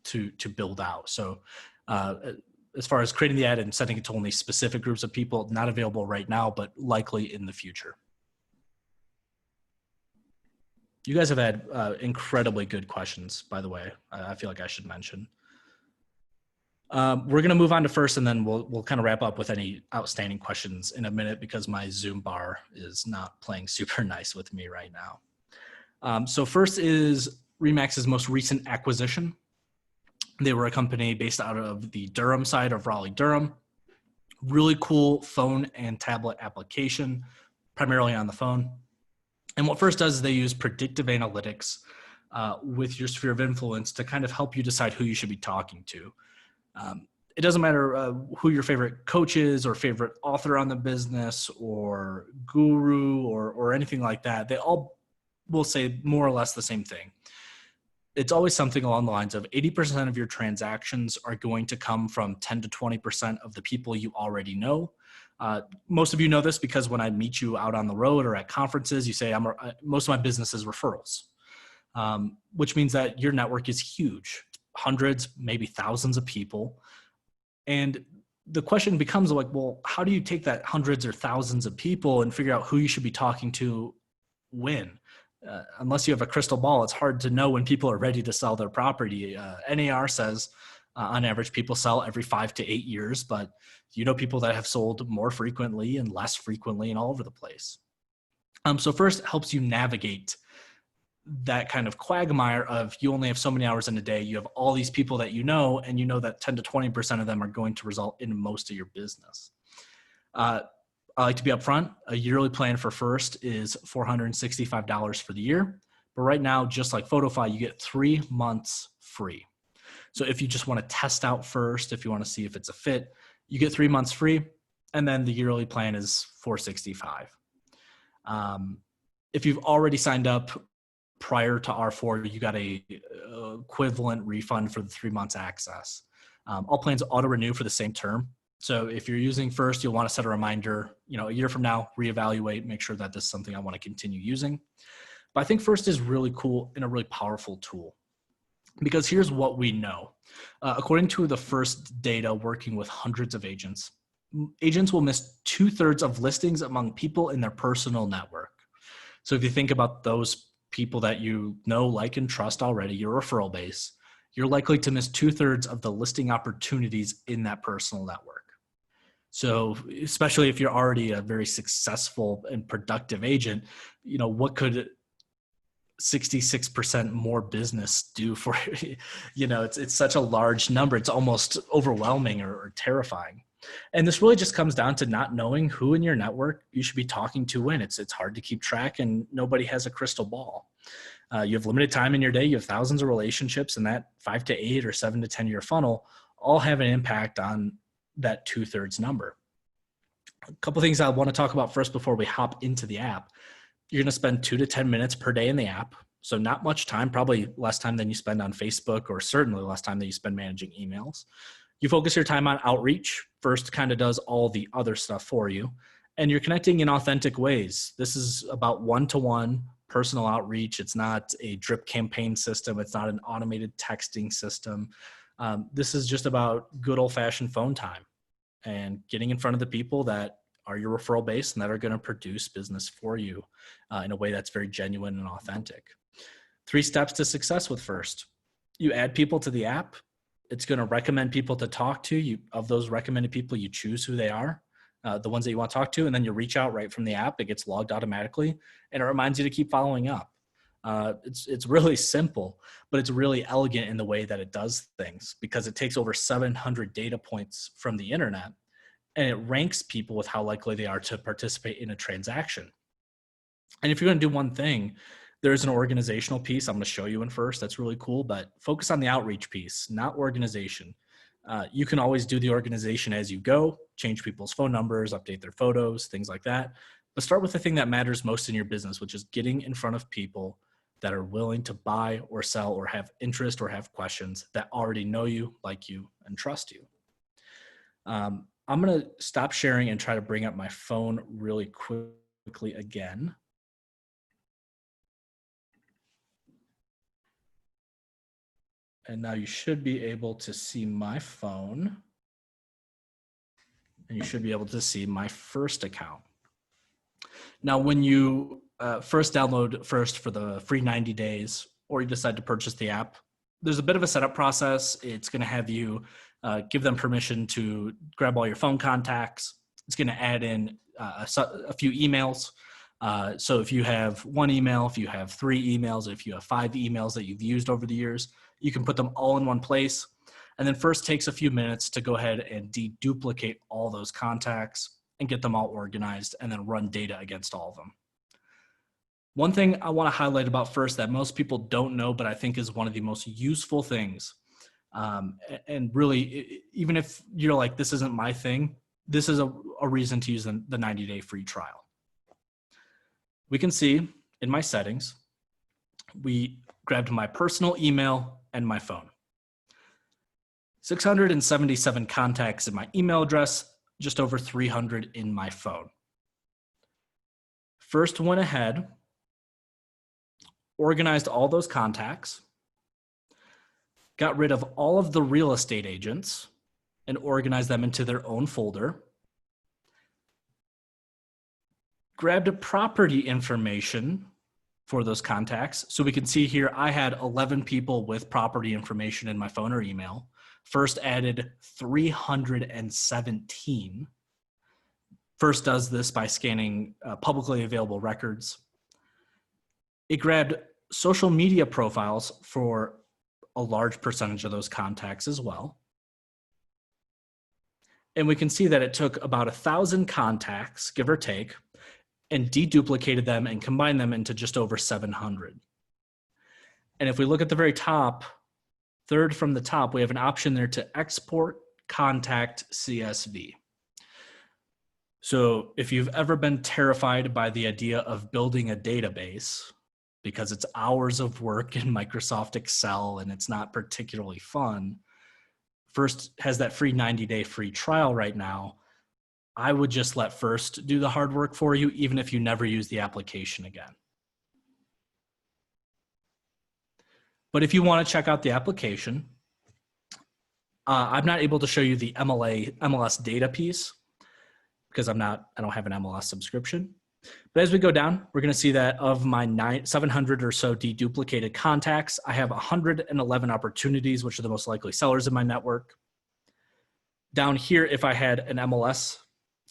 to build out. So as far as creating the ad and sending it to only specific groups of people, not available right now, but likely in the future. You guys have had incredibly good questions, by the way. I feel like I should mention. We're going to move on to First, and then we'll kind of wrap up with any outstanding questions in a minute because my Zoom bar is not playing super nice with me right now. So First is REMAX's most recent acquisition. They were a company based out of the Durham side of Raleigh, Durham. Really cool phone and tablet application, primarily on the phone. And what First does is they use predictive analytics with your sphere of influence to kind of help you decide who you should be talking to. It doesn't matter who your favorite coach is or favorite author on the business or guru or anything like that. They all will say more or less the same thing. It's always something along the lines of 80% of your transactions are going to come from 10 to 20% of the people you already know. Most of you know this because when I meet you out on the road or at conferences, you say, most of my business is referrals, which means that your network is huge, hundreds, maybe thousands of people. And the question becomes like, well, how do you take that hundreds or thousands of people and figure out who you should be talking to when? Unless you have a crystal ball, it's hard to know when people are ready to sell their property. NAR says on average, people sell every 5 to 8 years, but you know people that have sold more frequently and less frequently and all over the place. So First helps you navigate that kind of quagmire of you only have so many hours in a day. You have all these people that you know, and you know that 10 to 20% of them are going to result in most of your business. I like to be upfront. A yearly plan for First is $465 for the year. But right now, just like Photofy, you get 3 months free. So if you just want to test out First, if you want to see if it's a fit, you get 3 months free. And then the yearly plan is $465. If you've already signed up prior to R4, you got a equivalent refund for the 3 months access. All plans auto renew for the same term. So if you're using First, you'll want to set a reminder, a year from now, reevaluate, make sure that this is something I want to continue using. But I think First is really cool and a really powerful tool because here's what we know. According to the First data working with hundreds of agents, agents will miss 2/3 of listings among people in their personal network. So if you think about those people that you know, like, and trust already, your referral base, you're likely to miss 2/3 of the listing opportunities in that personal network. So especially if you're already a very successful and productive agent, what could 66% more business do for you? It's such a large number. It's almost overwhelming or terrifying. And this really just comes down to not knowing who in your network you should be talking to when. It's hard to keep track and nobody has a crystal ball. You have limited time in your day. You have thousands of relationships, and that 5 to 8 or 7 to 10 year funnel all have an impact on that 2/3 number. A couple things I want to talk about first before we hop into the app. You're going to spend 2 to 10 minutes per day in the app. So not much time, probably less time than you spend on Facebook, or certainly less time than you spend managing emails. You focus your time on outreach. First kind of does all the other stuff for you. And you're connecting in authentic ways. This is about one-to-one personal outreach. It's not a drip campaign system. It's not an automated texting system. This is just about good old-fashioned phone time and getting in front of the people that are your referral base and that are going to produce business for you in a way that's very genuine and authentic. 3 steps to success with First. You add people to the app. It's going to recommend people to talk to. Of those recommended people, you choose who they are, the ones that you want to talk to, and then you reach out right from the app. It gets logged automatically, and it reminds you to keep following up. It's really simple, but it's really elegant in the way that it does things because it takes over 700 data points from the internet and it ranks people with how likely they are to participate in a transaction. And if you're going to do one thing, there's an organizational piece I'm going to show you in First. That's really cool, but focus on the outreach piece, not organization. You can always do the organization as you go, change people's phone numbers, update their photos, things like that. But start with the thing that matters most in your business, which is getting in front of people that are willing to buy or sell or have interest or have questions, that already know you, like you, and trust you. I'm going to stop sharing and try to bring up my phone really quickly again. And now you should be able to see my phone. And you should be able to see my First account. Now, when you first download First for the free 90 days, or you decide to purchase the app, there's a bit of a setup process. It's going to have you give them permission to grab all your phone contacts. It's going to add in a few emails. So if you have 1 email, if you have 3 emails, if you have 5 emails that you've used over the years, you can put them all in one place. And then First takes a few minutes to go ahead and deduplicate all those contacts and get them all organized and then run data against all of them. One thing I want to highlight about First that most people don't know, but I think is one of the most useful things, and really, even if you're like, this isn't my thing, this is a reason to use the 90-day free trial. We can see in my settings, we grabbed my personal email and my phone. 677 contacts in my email address, just over 300 in my phone. First went ahead, organized all those contacts, got rid of all of the real estate agents and organized them into their own folder, grabbed a property information for those contacts. So we can see here, I had 11 people with property information in my phone or email. First added 317. First does this by scanning publicly available records. It grabbed social media profiles for a large percentage of those contacts as well. And we can see that it took about 1,000 contacts, give or take, and deduplicated them and combined them into just over 700. And if we look at the very top, third from the top, we have an option there to export contact CSV. So if you've ever been terrified by the idea of building a database, because it's hours of work in Microsoft Excel and it's not particularly fun, First has that free 90-day free trial right now. I would just let First do the hard work for you, even if you never use the application again. But if you want to check out the application, I'm not able to show you the MLS data piece because I don't have an MLS subscription. But as we go down, we're going to see that of my 700 or so deduplicated contacts, I have 111 opportunities, which are the most likely sellers in my network. Down here, if I had an MLS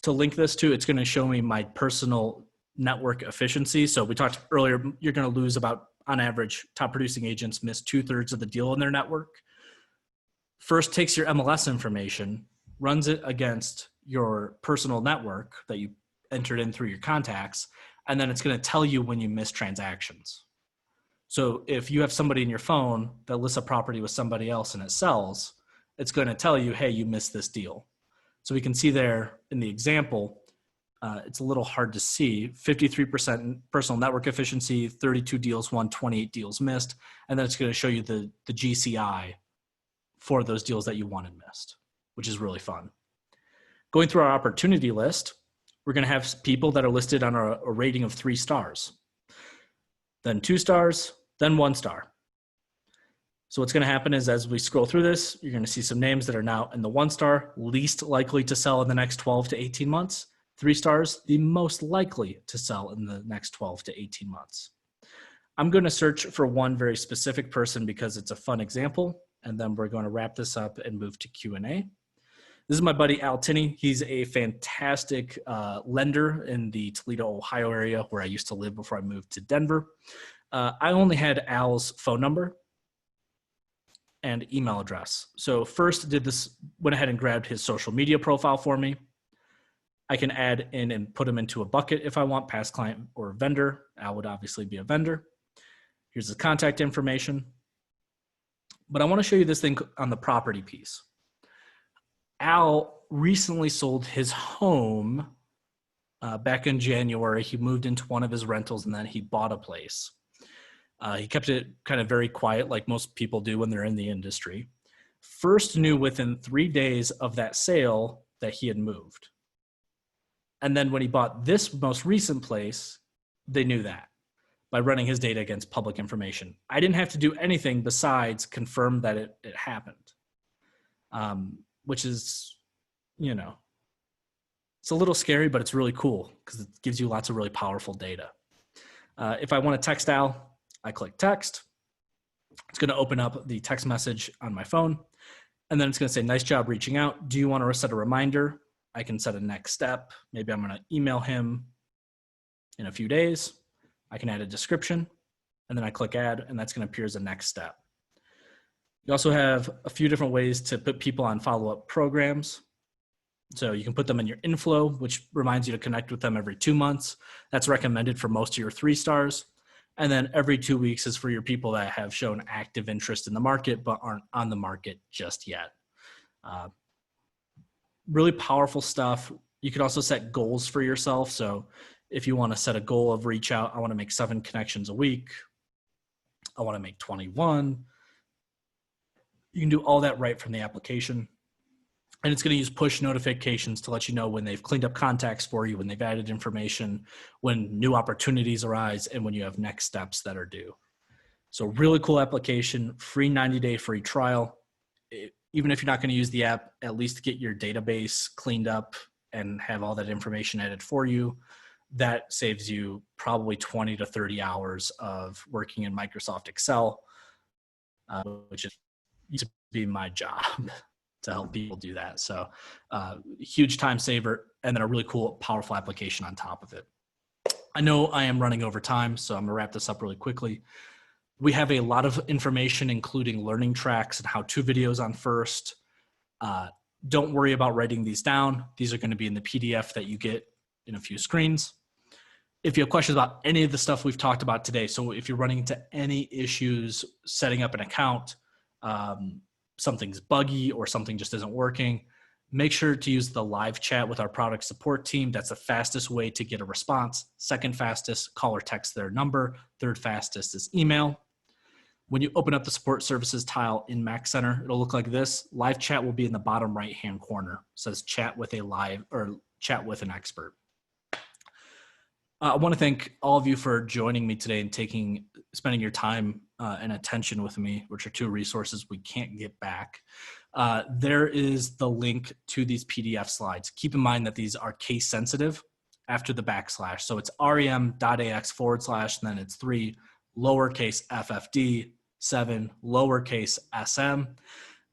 to link this to, it's going to show me my personal network efficiency. So we talked earlier, you're going to lose about, on average, top producing agents miss 2/3 of the deal in their network. First takes your MLS information, runs it against your personal network that you entered in through your contacts, and then it's going to tell you when you miss transactions. So if you have somebody in your phone that lists a property with somebody else and it sells, it's going to tell you, hey, you missed this deal. So we can see there in the example, it's a little hard to see, 53% personal network efficiency, 32 deals won, 28 deals missed, and then it's going to show you the GCI for those deals that you won and missed, which is really fun. Going through our opportunity list, we're going to have people that are listed on a rating of 3 stars, then 2 stars, then 1 star. So what's going to happen is as we scroll through this, you're going to see some names that are now in the 1 star, least likely to sell in the next 12 to 18 months. 3 stars, the most likely to sell in the next 12 to 18 months. I'm going to search for one very specific person because it's a fun example, and then we're going to wrap this up and move to Q&A. This is my buddy Al Tinney. He's a fantastic lender in the Toledo, Ohio area where I used to live before I moved to Denver. I only had Al's phone number and email address. So First went ahead and grabbed his social media profile for me. I can add in and put him into a bucket if I want, past client or vendor. Al would obviously be a vendor. Here's his contact information. But I want to show you this thing on the property piece. Al recently sold his home back in January. He moved into one of his rentals and then he bought a place. He kept it kind of very quiet like most people do when they're in the industry. First knew within 3 days of that sale that he had moved. And then when he bought this most recent place, they knew that by running his data against public information. I didn't have to do anything besides confirm that it happened. Which is, it's a little scary, but it's really cool because it gives you lots of really powerful data. If I want to text Al, I click text. It's going to open up the text message on my phone, and then it's going to say, nice job reaching out. Do you want to set a reminder? I can set a next step. Maybe I'm going to email him in a few days. I can add a description, and then I click add, and that's going to appear as a next step. You also have a few different ways to put people on follow-up programs. So you can put them in your inflow, which reminds you to connect with them every 2 months. That's recommended for most of your 3 stars. And then every 2 weeks is for your people that have shown active interest in the market but aren't on the market just yet. Really powerful stuff. You could also set goals for yourself. So if you want to set a goal of reach out, I want to make 7 connections a week. I want to make 21. You can do all that right from the application. And it's going to use push notifications to let you know when they've cleaned up contacts for you, when they've added information, when new opportunities arise, and when you have next steps that are due. So really cool application, free 90-day free trial. Even if you're not going to use the app, at least get your database cleaned up and have all that information added for you. That saves you probably 20 to 30 hours of working in Microsoft Excel, which is used to be my job to help people do that. So huge time saver, and then a really cool, powerful application on top of it. I know I am running over time, so I'm gonna wrap this up really quickly. We have a lot of information, including learning tracks and how-to videos on First. Don't worry about writing these down. These are gonna be in the PDF that you get in a few screens. If you have questions about any of the stuff we've talked about today, so if you're running into any issues setting up an account, something's buggy or something just isn't working, make sure to use the live chat with our product support team. That's the fastest way to get a response. Second fastest, call or text their number. Third fastest is email. When you open up the support services tile in Mac Center, it'll look like this. Live chat will be in the bottom right-hand corner. It says chat with a live or chat with an expert. I want to thank all of you for joining me today and spending your time and attention with me, which are 2 resources we can't get back. There is the link to these PDF slides. Keep in mind that these are case sensitive after the backslash. So it's rem.ax / and then it's 3 lowercase ffd 7 lowercase sm.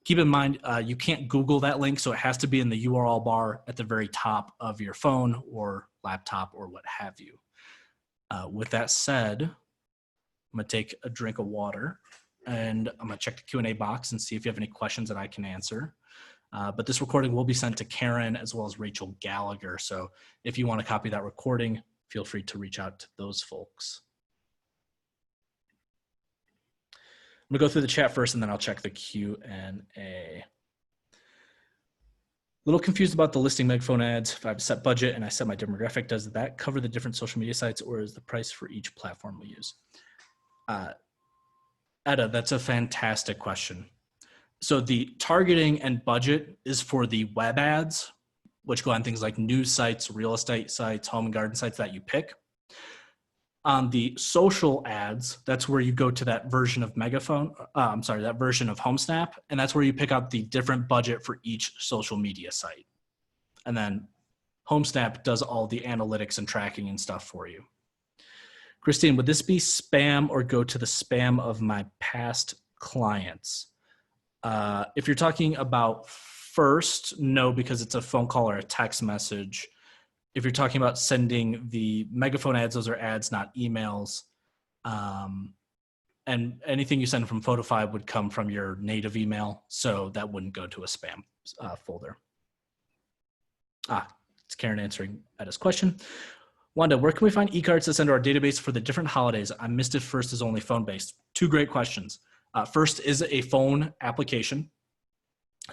Keep in mind, you can't Google that link, so it has to be in the URL bar at the very top of your phone or laptop or what have you. With that said, I'm gonna take a drink of water and I'm gonna check the Q&A box and see if you have any questions that I can answer. But this recording will be sent to Karen as well as Rachel Gallagher. So if you want to copy that recording, feel free to reach out to those folks. I'm gonna go through the chat first and then I'll check the Q&A. Little confused about the listing Megaphone ads. If I have a set budget and I set my demographic, does that cover the different social media sites, or is the price for each platform we use? Etta, that's a fantastic question. So the targeting and budget is for the web ads, which go on things like news sites, real estate sites, home and garden sites that you pick. On the social ads, that's where you go to that version of that version of HomeSnap, and that's where you pick out the different budget for each social media site. And then HomeSnap does all the analytics and tracking and stuff for you. Christine, would this be spam or go to the spam of my past clients? If you're talking about First, no, because it's a phone call or a text message. If you're talking about sending the Megaphone ads, those are ads, not emails. And anything you send from Photofy would come from your native email, so that wouldn't go to a spam folder. It's Karen answering Etta's question. Wanda, where can we find e-cards to send to our database for the different holidays? I missed it. First is only phone-based. 2 great questions. First is a phone application.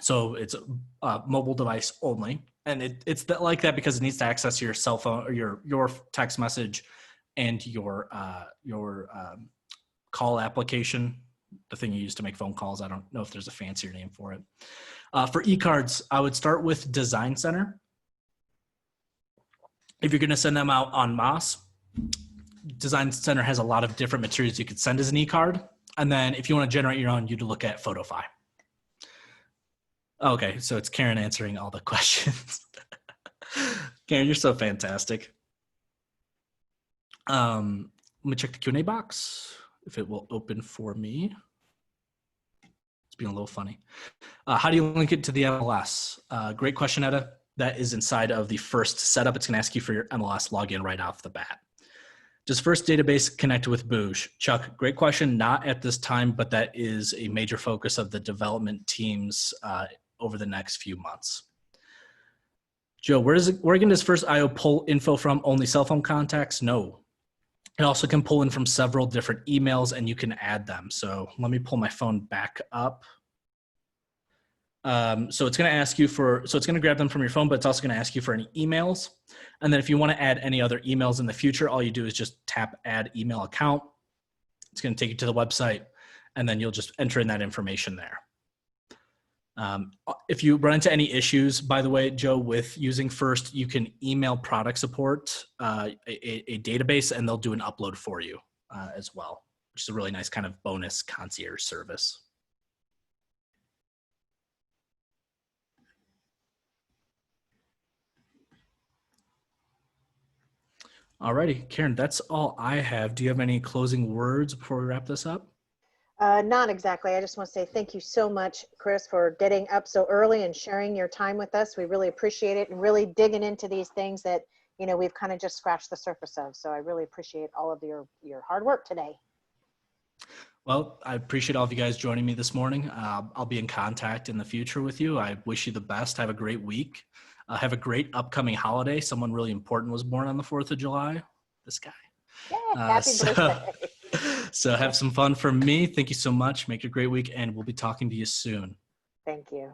So it's a mobile device only. And it's like that because it needs to access your cell phone or your text message and your call application, the thing you use to make phone calls. I don't know if there's a fancier name for it. For e-cards, I would start with Design Center. If you're going to send them out en masse, Design Center has a lot of different materials you could send as an e-card. And then if you want to generate your own, you'd look at Photofy. Okay, so it's Karen answering all the questions. Karen, you're so fantastic. Let me check the Q&A box, if it will open for me. It's being a little funny. How do you link it to the MLS? Great question, Etta. That is inside of the first setup. It's going to ask you for your MLS login right off the bat. Does First database connect with Boosh? Chuck, great question. Not at this time, but that is a major focus of the development teams over the next few months. Joe, where does First IO pull info from? Only cell phone contacts? No. It also can pull in from several different emails, and you can add them. So let me pull my phone back up. So it's going to ask you it's going to grab them from your phone, but it's also going to ask you for any emails. And then if you want to add any other emails in the future, all you do is just tap add email account. It's going to take you to the website, and then you'll just enter in that information there. If you run into any issues, by the way, Joe, with using First, you can email product support, a database, and they'll do an upload for you as well, which is a really nice kind of bonus concierge service. Alrighty, Karen, that's all I have. Do you have any closing words before we wrap this up? Not exactly. I just want to say thank you so much, Chris, for getting up so early and sharing your time with us. We really appreciate it, and really digging into these things that, you know, we've kind of just scratched the surface of. So I really appreciate all of your hard work today. Well, I appreciate all of you guys joining me this morning. I'll be in contact in the future with you. I wish you the best. Have a great week. Have a great upcoming holiday. Someone really important was born on the 4th of July. This guy. Yeah, happy birthday. So have some fun from me. Thank you so much. Make it a great week, and we'll be talking to you soon. Thank you.